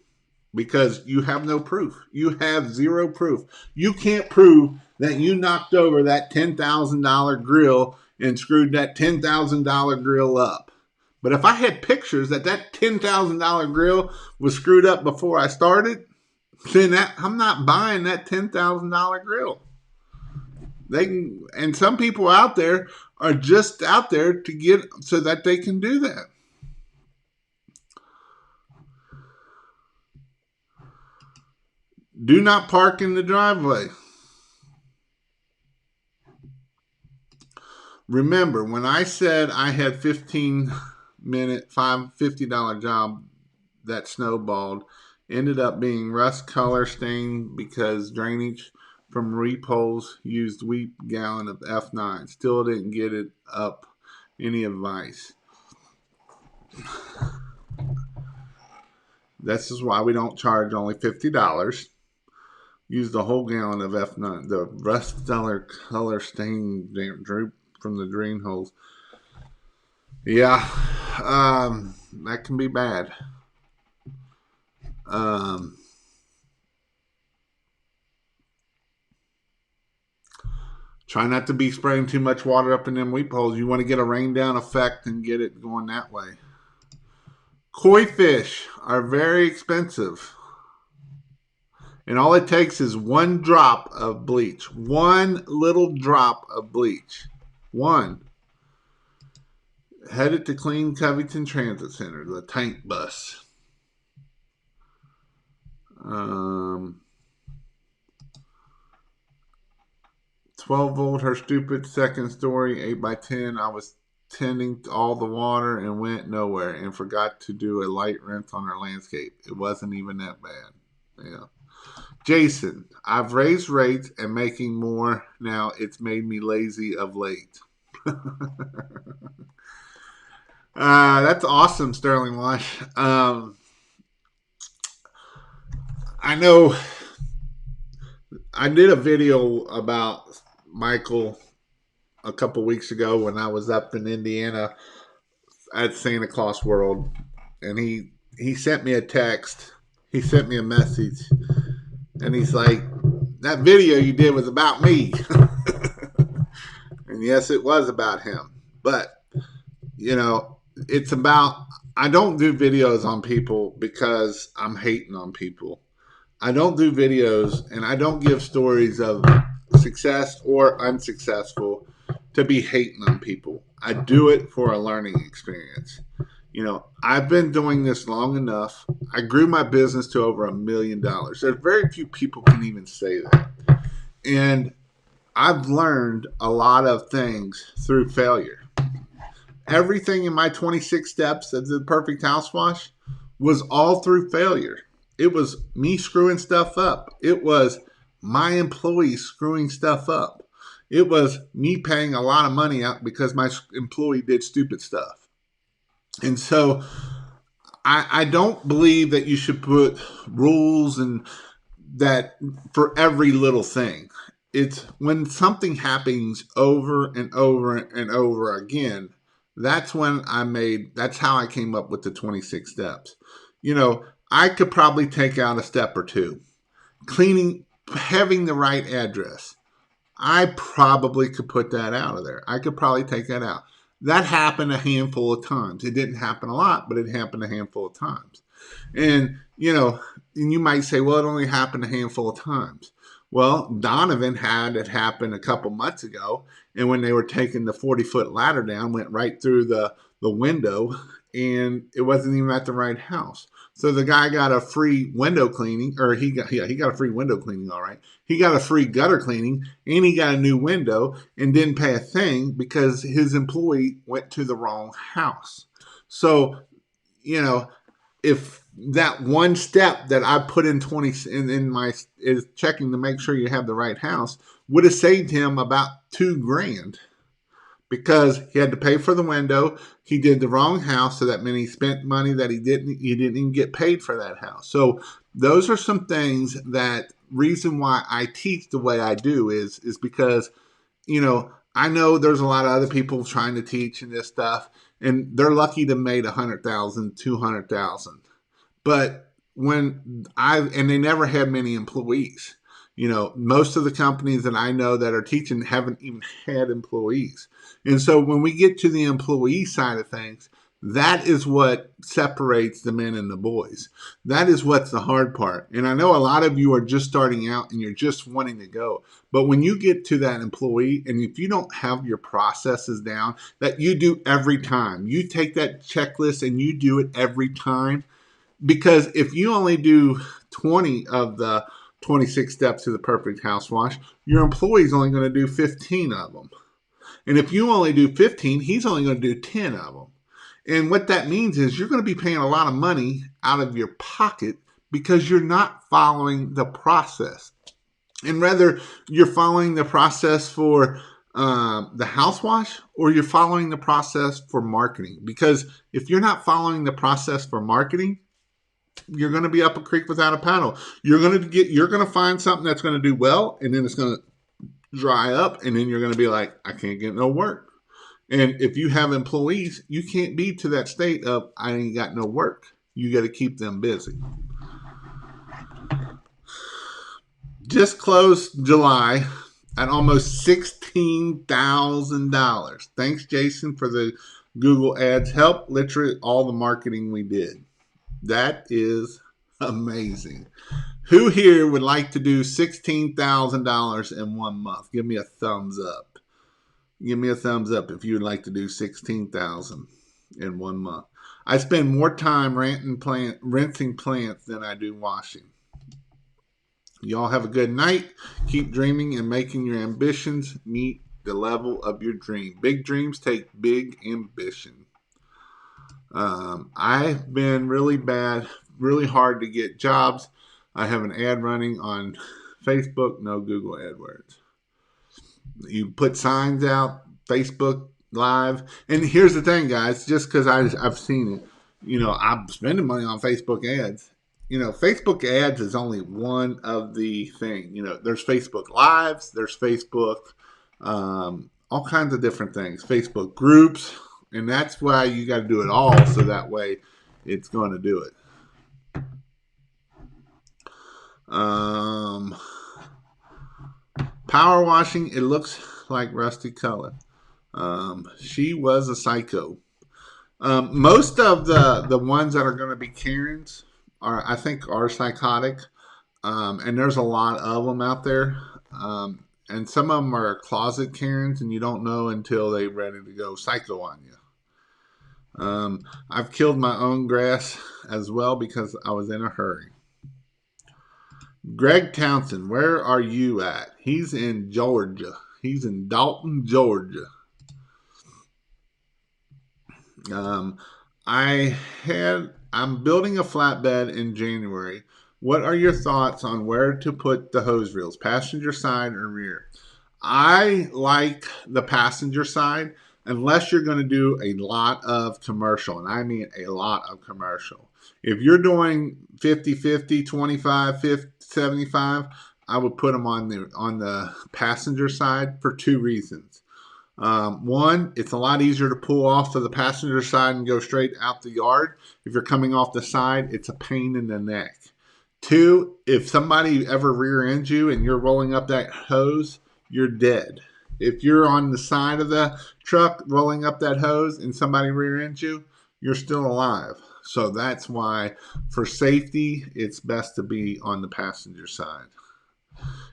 Speaker 1: Because you have no proof. You have zero proof. You can't prove that you knocked over that $10,000 grill and screwed that $10,000 grill up. But if I had pictures that $10,000 grill was screwed up before I started, then I'm not buying that $10,000 grill. And some people out there are just out there to get so that they can do that. Do not park in the driveway. Remember, when I said I had 15-minute, $50 job that snowballed, ended up being rust color stained because drainage from repulse used weak gallon of F9. Still didn't get it up any advice. This is why we don't charge only $50. Use the whole gallon of F9. The rust color stain droop from the drain holes. Yeah, that can be bad. Try not to be spraying too much water up in them weep holes. You want to get a rain down effect and get it going that way. Koi fish are very expensive. And all it takes is one drop of bleach. One little drop of bleach. One. Headed to Clean Covington Transit Center, the tank bus. 12 volt, her stupid second story, 8x10. I was tending to all the water and went nowhere and forgot to do a light rinse on our landscape. It wasn't even that bad. Yeah. Jason, I've raised rates and making more now. It's made me lazy of late. That's awesome, Sterling Wash. I know I did a video about Michael a couple weeks ago when I was up in Indiana at Santa Claus World, and he sent me a text. He sent me a message, and he's like, "That video you did was about me." And yes, it was about him, but it's about. I don't do videos on people because I'm hating on people. I don't do videos and I don't give stories of success or unsuccessful to be hating on people. I do it for a learning experience. I've been doing this long enough. I grew my business to over $1 million. There's very few people can even say that. And I've learned a lot of things through failure. Everything in my 26 steps of the perfect house wash was all through failure. It was me screwing stuff up. It was my employees screwing stuff up. It was me paying a lot of money out because my employee did stupid stuff. And so I don't believe that you should put rules and that for every little thing. It's when something happens over and over and over again, that's that's how I came up with the 26 steps. I could probably take out a step or two. Having the right address. I probably could put that out of there. I could probably take that out. That happened a handful of times. It didn't happen a lot, but it happened a handful of times. And, and you might say, well, it only happened a handful of times. Well, Donovan had it happen a couple months ago. And when they were taking the 40-foot ladder down, went right through the window, and it wasn't even at the right house. So the guy got a free window cleaning, or he got a free window cleaning, all right. He got a free gutter cleaning, and he got a new window and didn't pay a thing because his employee went to the wrong house. So, if that one step that I put in in my is checking to make sure you have the right house would have saved him about $2,000 because he had to pay for the window. He did the wrong house, so that meant he spent money that he didn't even get paid for that house. So those are some things that reason why I teach the way I do is because I know there's a lot of other people trying to teach and this stuff, and they're lucky to make 100,000, 200,000. But and they never had many employees. Most of the companies that I know that are teaching haven't even had employees. And so when we get to the employee side of things, that is what separates the men and the boys. That is what's the hard part. And I know a lot of you are just starting out and you're just wanting to go. But when you get to that employee, and if you don't have your processes down that you do every time, you take that checklist and you do it every time. Because if you only do 20 of the 26 steps to the perfect house wash, your employee's only going to do 15 of them. And if you only do 15, he's only going to do 10 of them. And what that means is you're going to be paying a lot of money out of your pocket because you're not following the process. And whether you're following the process for the house wash or you're following the process for marketing. Because if you're not following the process for marketing, you're going to be up a creek without a paddle. You're going to find something that's going to do well, and then it's going to dry up, and then you're going to be like, I can't get no work. And if you have employees, you can't be to that state of I ain't got no work. You got to keep them busy. Just closed July at almost $16,000. Thanks, Jason, for the Google Ads help. Literally all the marketing we did. That is amazing. Who here would like to do $16,000 in 1 month? Give me a thumbs up. Give me a thumbs up if you would like to do $16,000 in 1 month. I spend more time rinsing plants than I do washing. Y'all have a good night. Keep dreaming and making your ambitions meet the level of your dream. Big dreams take big ambition. I've been really hard to get jobs. I have an ad running on Facebook, no Google AdWords. You put signs out, Facebook Live. And here's the thing, guys, just because I've seen it, I'm spending money on Facebook ads. Facebook ads is only one of the things. There's Facebook Lives, there's Facebook, all kinds of different things, Facebook groups. And that's why you got to do it all so that way it's going to do it. Power washing, it looks like rusty color. She was a psycho. Most of the ones that are going to be Karens I think are psychotic, and there's a lot of them out there. And some of them are closet Karens, and you don't know until they're ready to go psycho on you. I've killed my own grass as well because I was in a hurry. Greg Townsend, where are you at? He's in Georgia. He's in Dalton, Georgia. I'm building a flatbed in January. What are your thoughts on where to put the hose reels, passenger side or rear? I like the passenger side unless you're going to do a lot of commercial, and I mean a lot of commercial. If you're doing 50-50, 25-50, 75, I would put them on the passenger side for two reasons. One, it's a lot easier to pull off to the passenger side and go straight out the yard. If you're coming off the side, it's a pain in the neck. Two, if somebody ever rear ends you and you're rolling up that hose, you're dead. If you're on the side of the truck rolling up that hose and somebody rear ends you, you're still alive. So that's why, for safety, it's best to be on the passenger side.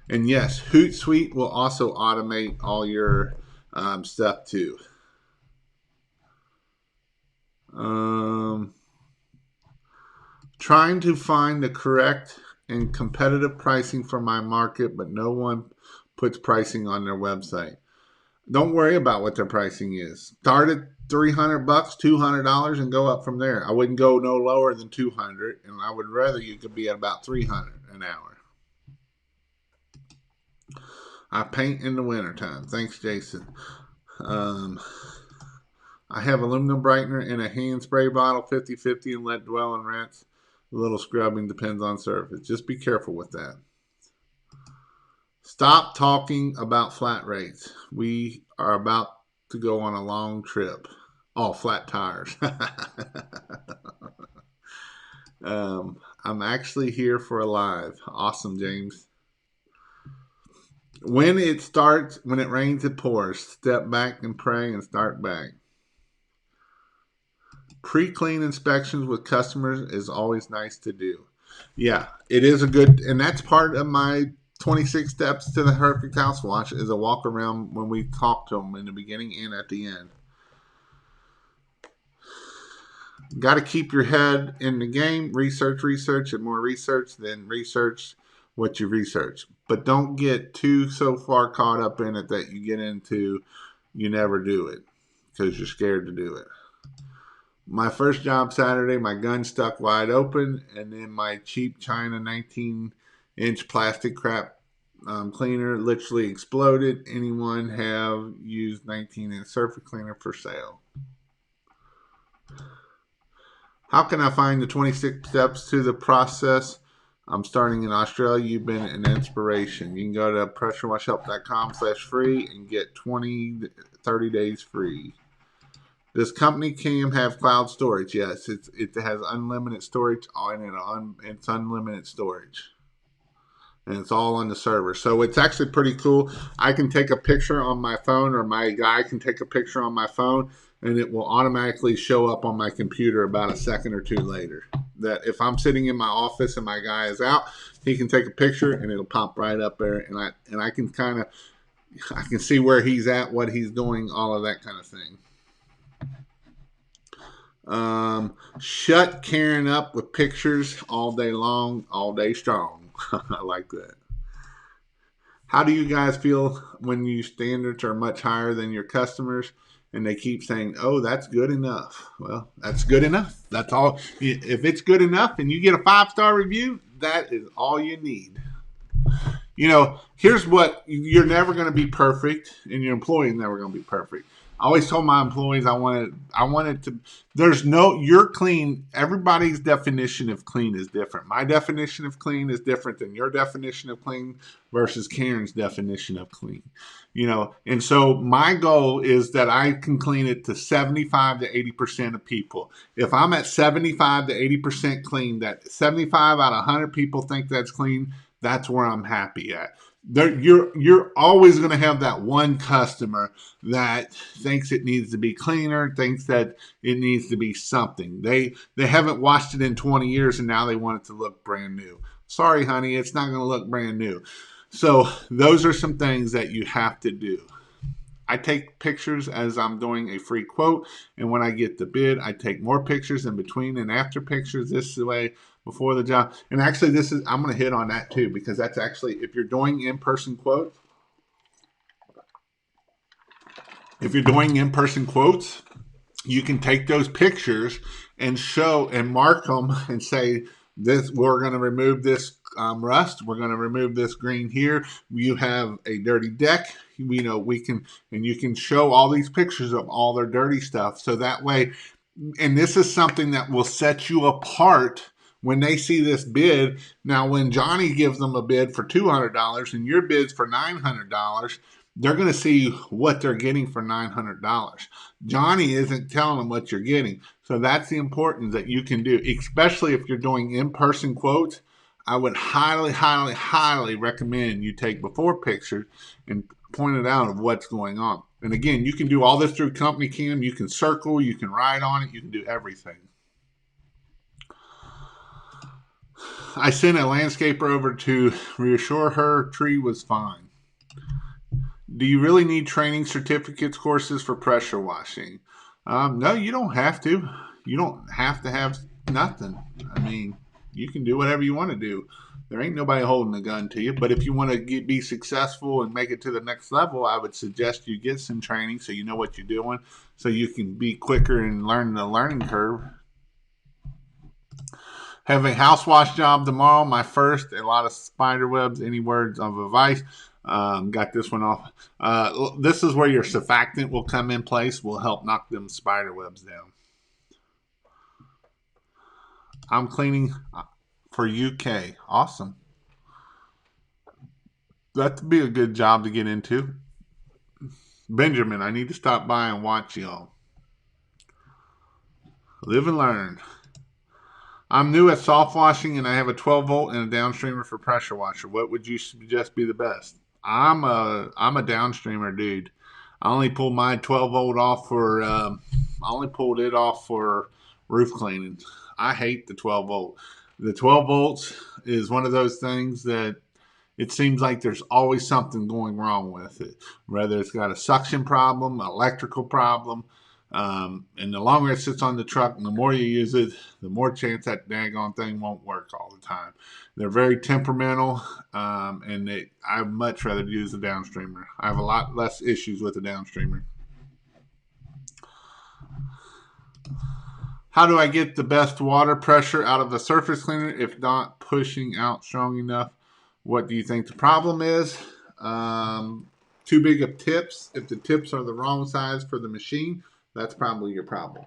Speaker 1: And yes, Hootsuite will also automate all your stuff too. Trying to find the correct and competitive pricing for my market, but no one puts pricing on their website. Don't worry about what their pricing is. Start at $300, $200, and go up from there. I wouldn't go no lower than $200, and I would rather you could be at about $300 an hour. I paint in the wintertime. Thanks, Jason. I have aluminum brightener in a hand spray bottle, 50-50, and let dwell and rinse. A little scrubbing depends on surface. Just be careful with that. Stop talking about flat rates. We are about to go on a long trip. Oh, flat tires. I'm actually here for a live. Awesome, James. When it rains, it pours. Step back and pray and start back. Pre-clean inspections with customers is always nice to do. Yeah, it is and that's part of my 26 steps to the perfect house wash is a walk around when we talk to them in the beginning and at the end. Got to keep your head in the game. Research, and more research than research what you research. But don't get so far caught up in it that you get into you never do it because you're scared to do it. My first job Saturday, my gun stuck wide open, and then my cheap China 19-inch plastic crap cleaner literally exploded. Anyone have used 19-inch surface cleaner for sale? How can I find the 26 steps to the process? I'm starting in Australia. You've been an inspiration. You can go to pressurewashhelp.com/free and get 30 days free. Does Company Cam have cloud storage? Yes, it has unlimited storage and it's unlimited storage. And it's all on the server. So it's actually pretty cool. I can take a picture on my phone, or my guy can take a picture on my phone, and it will automatically show up on my computer about a second or two later. That if I'm sitting in my office and my guy is out, he can take a picture and it'll pop right up there, and I can I can see where he's at, what he's doing, all of that kind of thing. Shut Karen up with pictures all day long, all day strong. I like that. How do you guys feel when your standards are much higher than your customers and they keep saying, oh, that's good enough? Well, that's good enough. That's all. If it's good enough and you get a 5-star review, that is all you need. Here's what you're never going to be perfect, and your employee's never going to be perfect. I always told my employees I wanted to. You're clean. Everybody's definition of clean is different. My definition of clean is different than your definition of clean versus Karen's definition of clean. And so my goal is that I can clean it to 75 to 80% of people. If I'm at 75 to 80% clean, that 75 out of 100 people think that's clean, that's where I'm happy at. You're always going to have that one customer that thinks it needs to be cleaner, thinks that it needs to be something. They haven't washed it in 20 years and now they want it to look brand new. Sorry, honey, it's not going to look brand new. So those are some things that you have to do. I take pictures as I'm doing a free quote, and when I get the bid, I take more pictures in between and after pictures. This is the way before the job. And actually, I'm going to hit on that too, because that's actually, if you're doing in-person quotes, you can take those pictures and show and mark them and say, this, we're going to remove this rust. We're going to remove this green here. You have a dirty deck. We can, and you can show all these pictures of all their dirty stuff. So that way, and this is something that will set you apart when they see this bid. Now, when Johnny gives them a bid for $200 and your bid's for $900, they're going to see what they're getting for $900. Johnny isn't telling them what you're getting. So that's the importance that you can do, especially if you're doing in-person quotes. I would highly, highly, highly recommend you take before pictures and point it out of what's going on. And again, you can do all this through Company Cam. You can circle, you can write on it, you can do everything. I sent a landscaper over to reassure her tree was fine. Do you really need training certificates courses for pressure washing? No, you don't have to. You don't have to have nothing. I mean, you can do whatever you want to do. There ain't nobody holding a gun to you. But if you want to be successful and make it to the next level, I would suggest you get some training so you know what you're doing, so you can be quicker and learn the learning curve. Have a house wash job tomorrow, my first. A lot of spider webs. Any words of advice? Got this one off. This is where your surfactant will come in place. Will help knock them spider webs down. I'm cleaning for UK. Awesome. That'd be a good job to get into. Benjamin, I need to stop by and watch y'all. Live and learn. I'm new at soft washing and I have a 12 volt and a downstreamer for pressure washer. What would you suggest be the best? I'm a downstreamer dude. I only pulled my 12 volt off for I only pulled it off for roof cleaning. I hate the 12 volt. The 12 volts is one of those things that it seems like there's always something going wrong with it, whether it's got a suction problem, electrical problem. And the longer it sits on the truck and the more you use it, the more chance that daggone thing won't work all the time. They're very temperamental, and I'd much rather use the downstreamer. I have a lot less issues with the downstreamer. How do I get the best water pressure out of the surface cleaner if not pushing out strong enough? What do you think the problem is? Too big of tips. If the tips are the wrong size for the machine, that's probably your problem.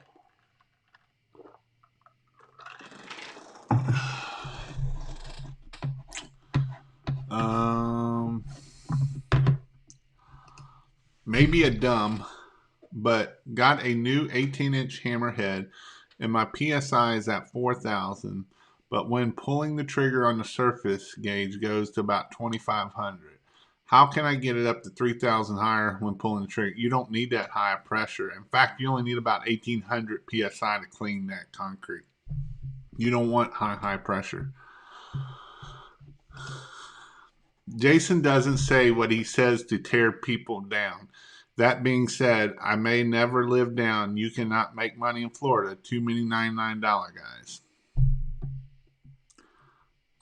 Speaker 1: Maybe a dumb, but got a new 18-inch hammerhead and my PSI is at 4,000, but when pulling the trigger on the surface gauge goes to about 2,500. How can I get it up to 3,000 higher when pulling the trigger? You don't need that high pressure. In fact, you only need about 1,800 PSI to clean that concrete. You don't want high pressure. Jason doesn't say what he says to tear people down. That being said, I may never live down. You cannot make money in Florida. Too many $99 guys.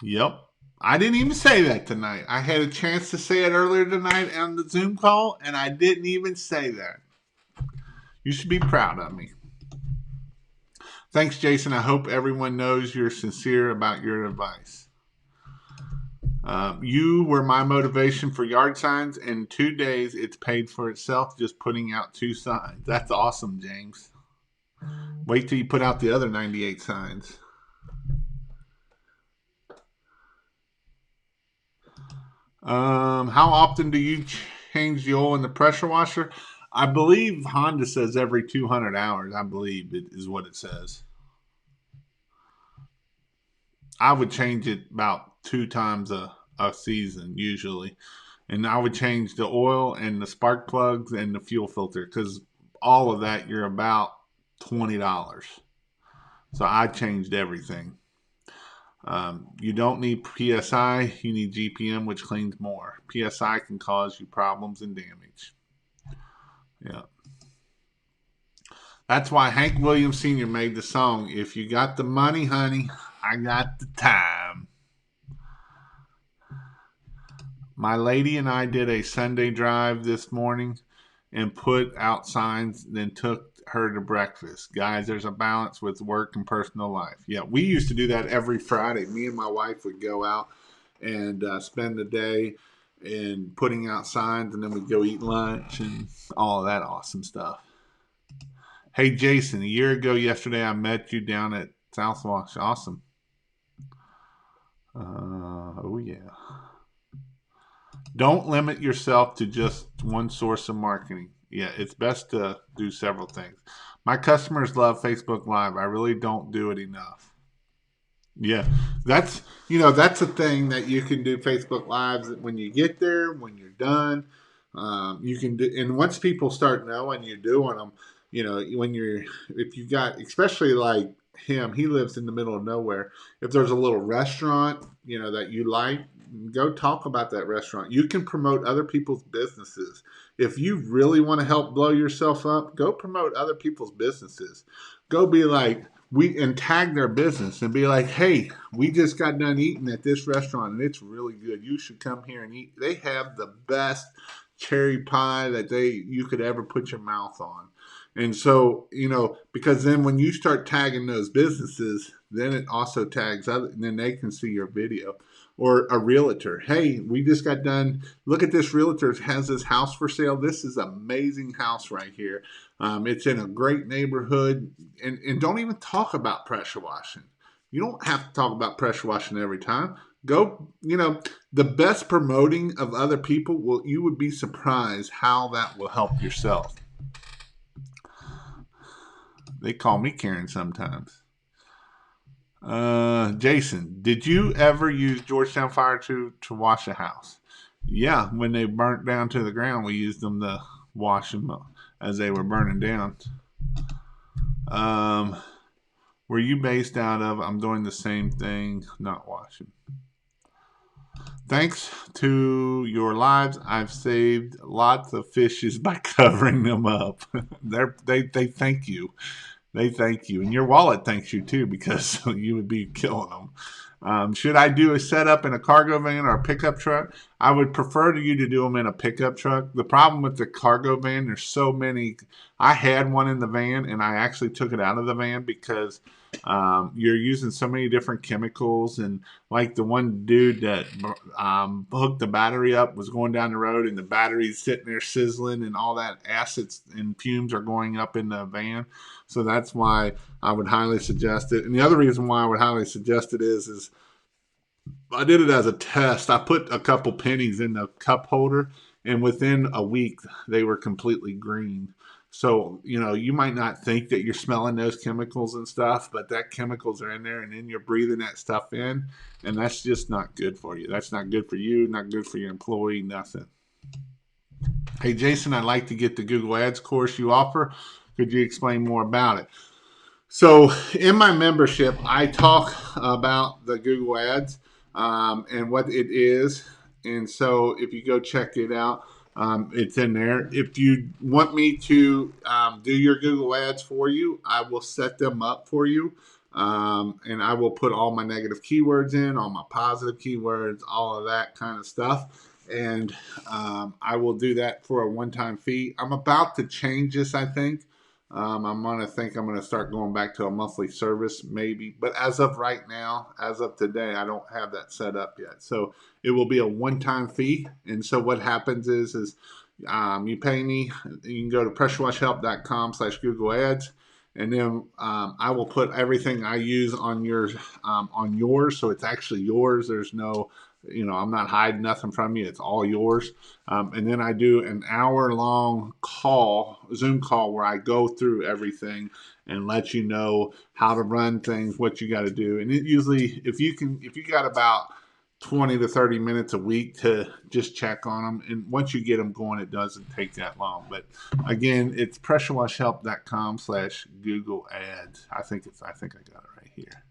Speaker 1: Yep. I didn't even say that tonight. I had a chance to say it earlier tonight on the Zoom call, and I didn't even say that. You should be proud of me. Thanks, Jason. I hope everyone knows you're sincere about your advice. You were my motivation for yard signs. In 2 days, it's paid for itself just putting out 2 signs. That's awesome, James. Wait till you put out the other 98 signs. How often do you change the oil in the pressure washer? I believe Honda says every 200 hours. I believe it is what it says. I would change it about 2 times a season usually. And I would change the oil and the spark plugs and the fuel filter because all of that you're about $20. So I changed everything. You don't need PSI, you need GPM, which cleans more. PSI can cause you problems and damage. Yeah. That's why Hank Williams Sr. made the song, "If you got the money, honey, I got the time." My lady and I did a Sunday drive this morning and put out signs, then took her to breakfast. Guys, there's a balance with work and personal life. Yeah, we used to do that every Friday. Me and my wife would go out and spend the day and putting out signs, and then we'd go eat lunch and all of that awesome stuff. Hey, Jason, a year ago yesterday, I met you down at Southwash. Awesome. Oh, yeah. Don't limit yourself to just one source of marketing. Yeah, it's best to do several things. My customers love Facebook Live. I really don't do it enough. Yeah, that's a thing that you can do Facebook Lives when you get there, when you're done. You can do, and once people start knowing you're doing them, if you got, especially like him, he lives in the middle of nowhere. If there's a little restaurant, that you like, go talk about that restaurant. You can promote other people's businesses. If you really want to help blow yourself up, go promote other people's businesses. Go be like, and tag their business and be like, "Hey, we just got done eating at this restaurant and it's really good. You should come here and eat. They have the best cherry pie that you could ever put your mouth on." And so, because then when you start tagging those businesses, then it also tags other, and then they can see your video. Or a realtor. "Hey, we just got done. Look at this realtor has this house for sale. This is an amazing house right here. It's in a great neighborhood." And don't even talk about pressure washing. You don't have to talk about pressure washing every time. Go, the best promoting of other people, you would be surprised how that will help yourself. They call me Karen sometimes. Jason, did you ever use Georgetown Fire to wash a house? Yeah, when they burnt down to the ground, we used them to wash them as they were burning down. Were you based out of? I'm doing the same thing, not washing. Thanks to your lives, I've saved lots of fishes by covering them up. They thank you. They thank you. And your wallet thanks you too, because you would be killing them. Should I do a setup in a cargo van or a pickup truck? I would prefer you to do them in a pickup truck. The problem with the cargo van, there's so many. I had one in the van and I actually took it out of the van because you're using so many different chemicals. And like the one dude that hooked the battery up was going down the road and the battery's sitting there sizzling and all that acids and fumes are going up in the van. So that's why I would highly suggest it. And the other reason why I would highly suggest it is I did it as a test. I put a couple pennies in the cup holder, and within a week they were completely green. So, you might not think that you're smelling those chemicals and stuff, but that chemicals are in there, and then you're breathing that stuff in, and that's just not good for you. That's not good for you, not good for your employee, nothing. Hey, Jason, I'd like to get the Google Ads course you offer. Could you explain more about it? So in my membership, I talk about the Google Ads and what it is. And so if you go check it out, it's in there. If you want me to do your Google Ads for you, I will set them up for you. And I will put all my negative keywords in, all my positive keywords, all of that kind of stuff. And I will do that for a one-time fee. I'm about to change this, I think. I'm going to start going back to a monthly service maybe. But as of right now, as of today, I don't have that set up yet. So it will be a one-time fee. And so what happens is you pay me. You can go to pressurewashhelp.com/Google Ads. And then I will put everything I use on yours, so it's actually yours. There's no, I'm not hiding nothing from you. It's all yours. And then I do an hour-long Zoom call, where I go through everything and let you know how to run things, what you got to do. And it usually, if you got about 20 to 30 minutes a week to just check on them. And once you get them going, it doesn't take that long. But again, it's pressurewashhelp.com/Google Ads. I think I got it right here.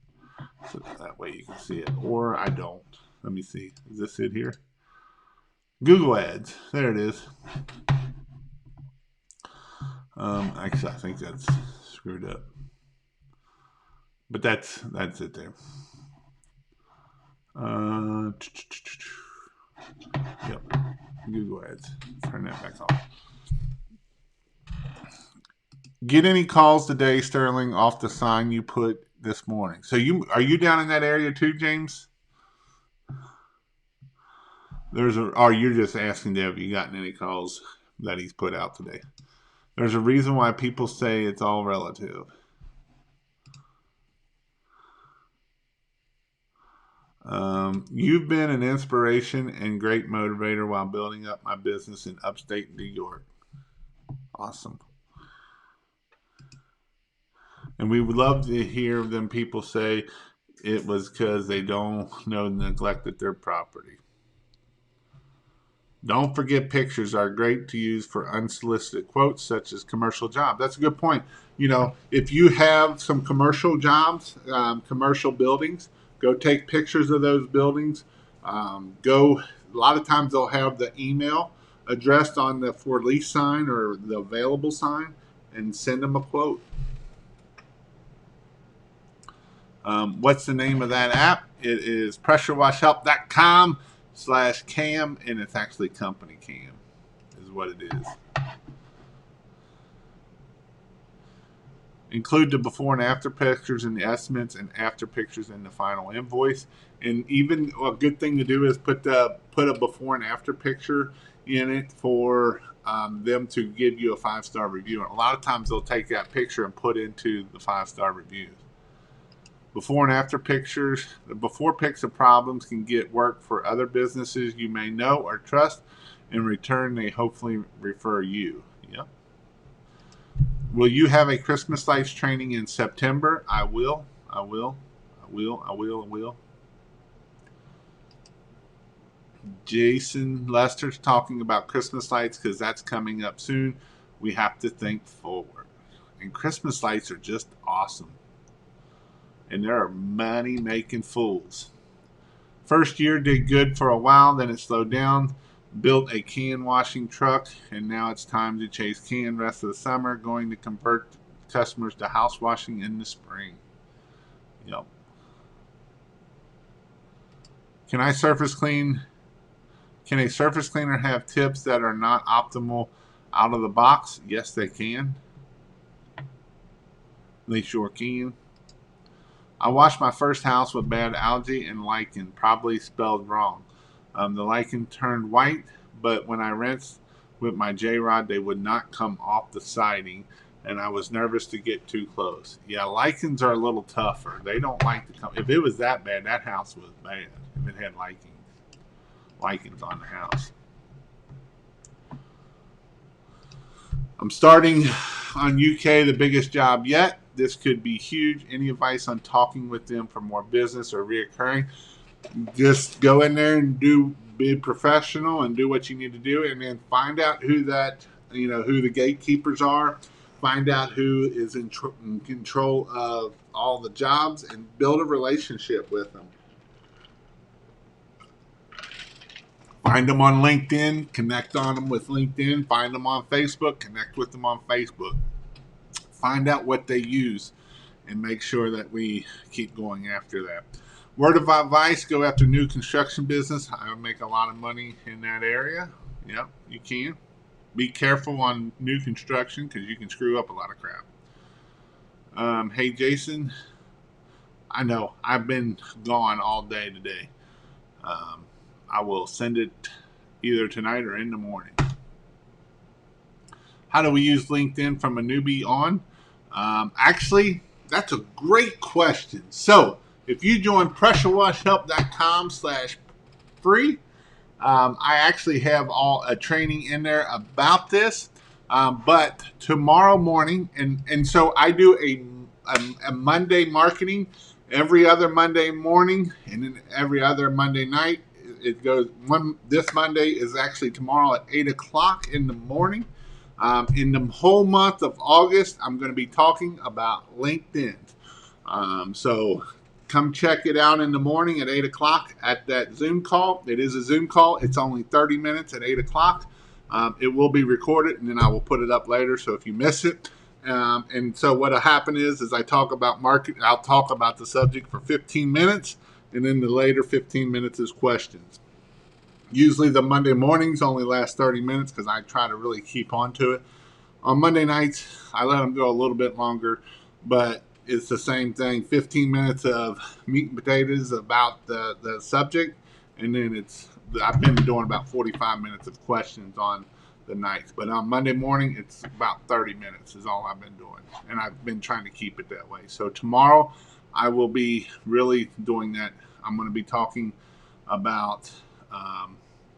Speaker 1: So that way you can see it. Or I don't. Let me see. Is this it here? Google Ads. There it is. Actually, I think that's screwed up. But that's it there. Yep. Google Ads. Turn that back off. Get any calls today, Sterling, off the sign you put this morning. So are you down in that area too, James? You're just asking Deb, have you gotten any calls that he's put out today? There's a reason why people say it's all relative. You've been an inspiration and great motivator while building up my business in upstate New York. Awesome. And we would love to hear them people say it was because they don't know neglected their property. Don't forget, pictures are great to use for unsolicited quotes, such as commercial jobs. That's a good point. If you have some commercial jobs, commercial buildings, go take pictures of those buildings. A lot of times they'll have the email addressed on the for lease sign or the available sign, and send them a quote. What's the name of that app? It is pressurewashhelp.com/Cam, and it's actually Company Cam is what it is. Include the before and after pictures in the estimates and after pictures in the final invoice. And even a good thing to do is put a before and after picture in it for them to give you a 5-star review. And a lot of times they'll take that picture and put into the 5-star reviews. Before and after pictures. The before pics of problems can get work for other businesses you may know or trust. In return, they hopefully refer you. Yep. Will you have a Christmas lights training in September? I will. Jason Lester's talking about Christmas lights because that's coming up soon. We have to think forward. And Christmas lights are just awesome. And there are money-making fools. First year did good for a while, then it slowed down. Built a can washing truck, and now it's time to chase can rest of the summer. Going to convert customers to house washing in the spring. Yep. Can a surface cleaner have tips that are not optimal out of the box? Yes, they can. They sure can. I washed my first house with bad algae and lichen, probably spelled wrong. The lichen turned white, but when I rinsed with my J-rod, they would not come off the siding, and I was nervous to get too close. Yeah, lichens are a little tougher. They don't like to come. If it was that bad, that house was bad. If it had lichens on the house. I'm starting on UK, the biggest job yet. This could be huge. Any advice on talking with them for more business or reoccurring? Just go in there and be professional and do what you need to do, and then find out who the gatekeepers are. Find out who is in control of all the jobs, and build a relationship with them. Find them on LinkedIn, connect on them with LinkedIn. Find them on Facebook, connect with them on Facebook. Find out what they use, and make sure that we keep going after that. Word of advice, go after new construction business. I make a lot of money in that area. Yep, you can. Be careful on new construction because you can screw up a lot of crap. Hey, Jason, I know I've been gone all day today. I will send it either tonight or in the morning. How do we use LinkedIn from a newbie on? Actually, that's a great question. So if you join pressurewashhelp.com/free, I actually have a training in there about this. But tomorrow morning, and so I do a Monday marketing every other Monday morning, and then every other Monday night. It goes this Monday is actually tomorrow at 8 o'clock in the morning. In the whole month of August, I'm going to be talking about LinkedIn. So come check it out in the morning at 8 o'clock at that Zoom call. It is a Zoom call. It's only 30 minutes at 8 o'clock. It will be recorded, and then I will put it up later. So if you miss it, and so what'll happen is I talk about market. I'll talk about the subject for 15 minutes, and then the later 15 minutes is questions. Usually the Monday mornings only last 30 minutes because I try to really keep on to it. On Monday nights, I let them go a little bit longer, but it's the same thing. 15 minutes of meat and potatoes about the subject, and then I've been doing about 45 minutes of questions on the nights. But on Monday morning, it's about 30 minutes is all I've been doing, and I've been trying to keep it that way. So tomorrow, I will be really doing that. I'm going to be talking about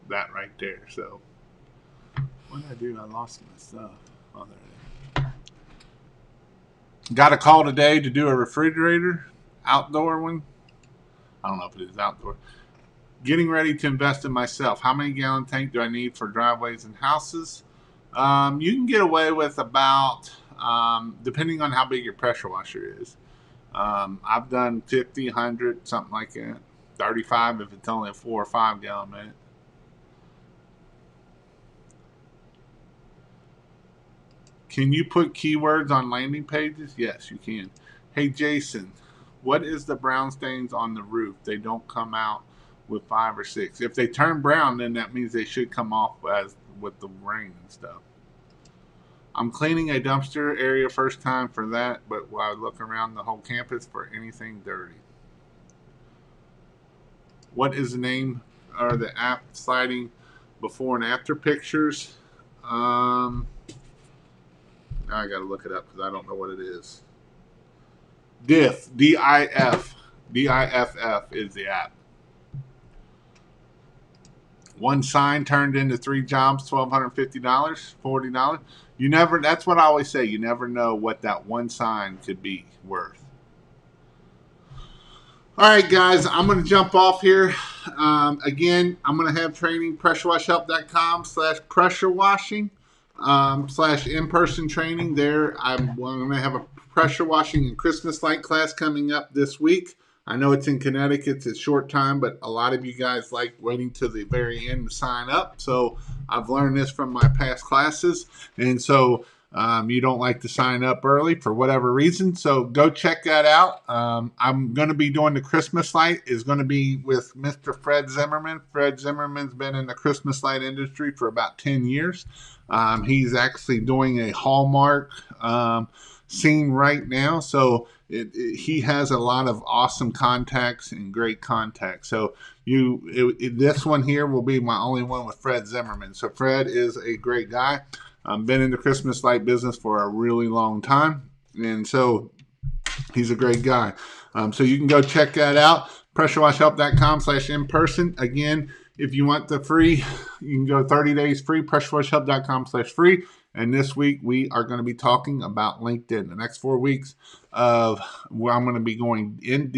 Speaker 1: that right there. So what did I do? I lost my stuff. Oh, there it is. Got a call today to do a refrigerator, outdoor one. I don't know if it is outdoor. Getting ready to invest in myself. How many gallon tank do I need for driveways and houses? You can get away with about, depending on how big your pressure washer is. I've done 50, 100, something like that. 35 if it's only a 4 or 5 gallon minute. Can you put keywords on landing pages? Yes, you can. Hey, Jason, what is the brown stains on the roof? They don't come out with 5 or 6. If they turn brown, then that means they should come off as with the rain and stuff. I'm cleaning a dumpster area first time for that, but while I look around the whole campus for anything dirty. What is the name or the app sliding before and after pictures? Now I got to look it up because I don't know what it is. DIFF, D-I-F, D-I-F-F is the app. One sign turned into 3 jobs, $1,250, $40. You never. That's what I always say. You never know what that one sign could be worth. All right, guys, I'm going to jump off here. Again, I'm going to have training, pressurewashhelp.com/pressure washing. / in-person training there. I'm going to have a pressure washing and Christmas light class coming up this week. I know it's in Connecticut. It's short time, but a lot of you guys like waiting to the very end to sign up. So I've learned this from my past classes. And so you don't like to sign up early for whatever reason. So go check that out. I'm going to be doing the Christmas light. Is going to be with Mr. Fred Zimmerman. Fred Zimmerman's been in the Christmas light industry for about 10 years. He's actually doing a Hallmark scene right now. So he has a lot of awesome contacts and great contacts. So this one here will be my only one with Fred Zimmerman. So Fred is a great guy. Been in the Christmas light business for a really long time. And so he's a great guy. So you can go check that out. pressurewashhelp.com/in-person. Again, if you want the free, you can go 30 days free, pressurewashhelp.com/free. And this week we are going to be talking about LinkedIn. The next 4 weeks of where I'm going to be going in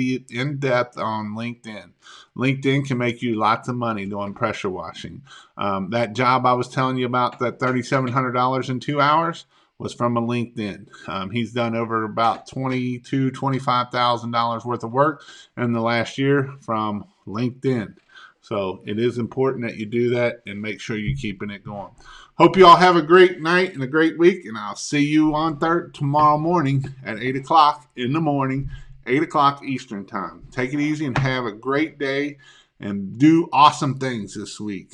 Speaker 1: depth on LinkedIn. LinkedIn can make you lots of money doing pressure washing. That job I was telling you about, that $3,700 in 2 hours, was from a LinkedIn. He's done over about $22,000, $25,000 worth of work in the last year from LinkedIn. So it is important that you do that and make sure you're keeping it going. Hope you all have a great night and a great week, and I'll see you on tomorrow morning at 8 o'clock in the morning, 8 o'clock Eastern Time. Take it easy and have a great day and do awesome things this week.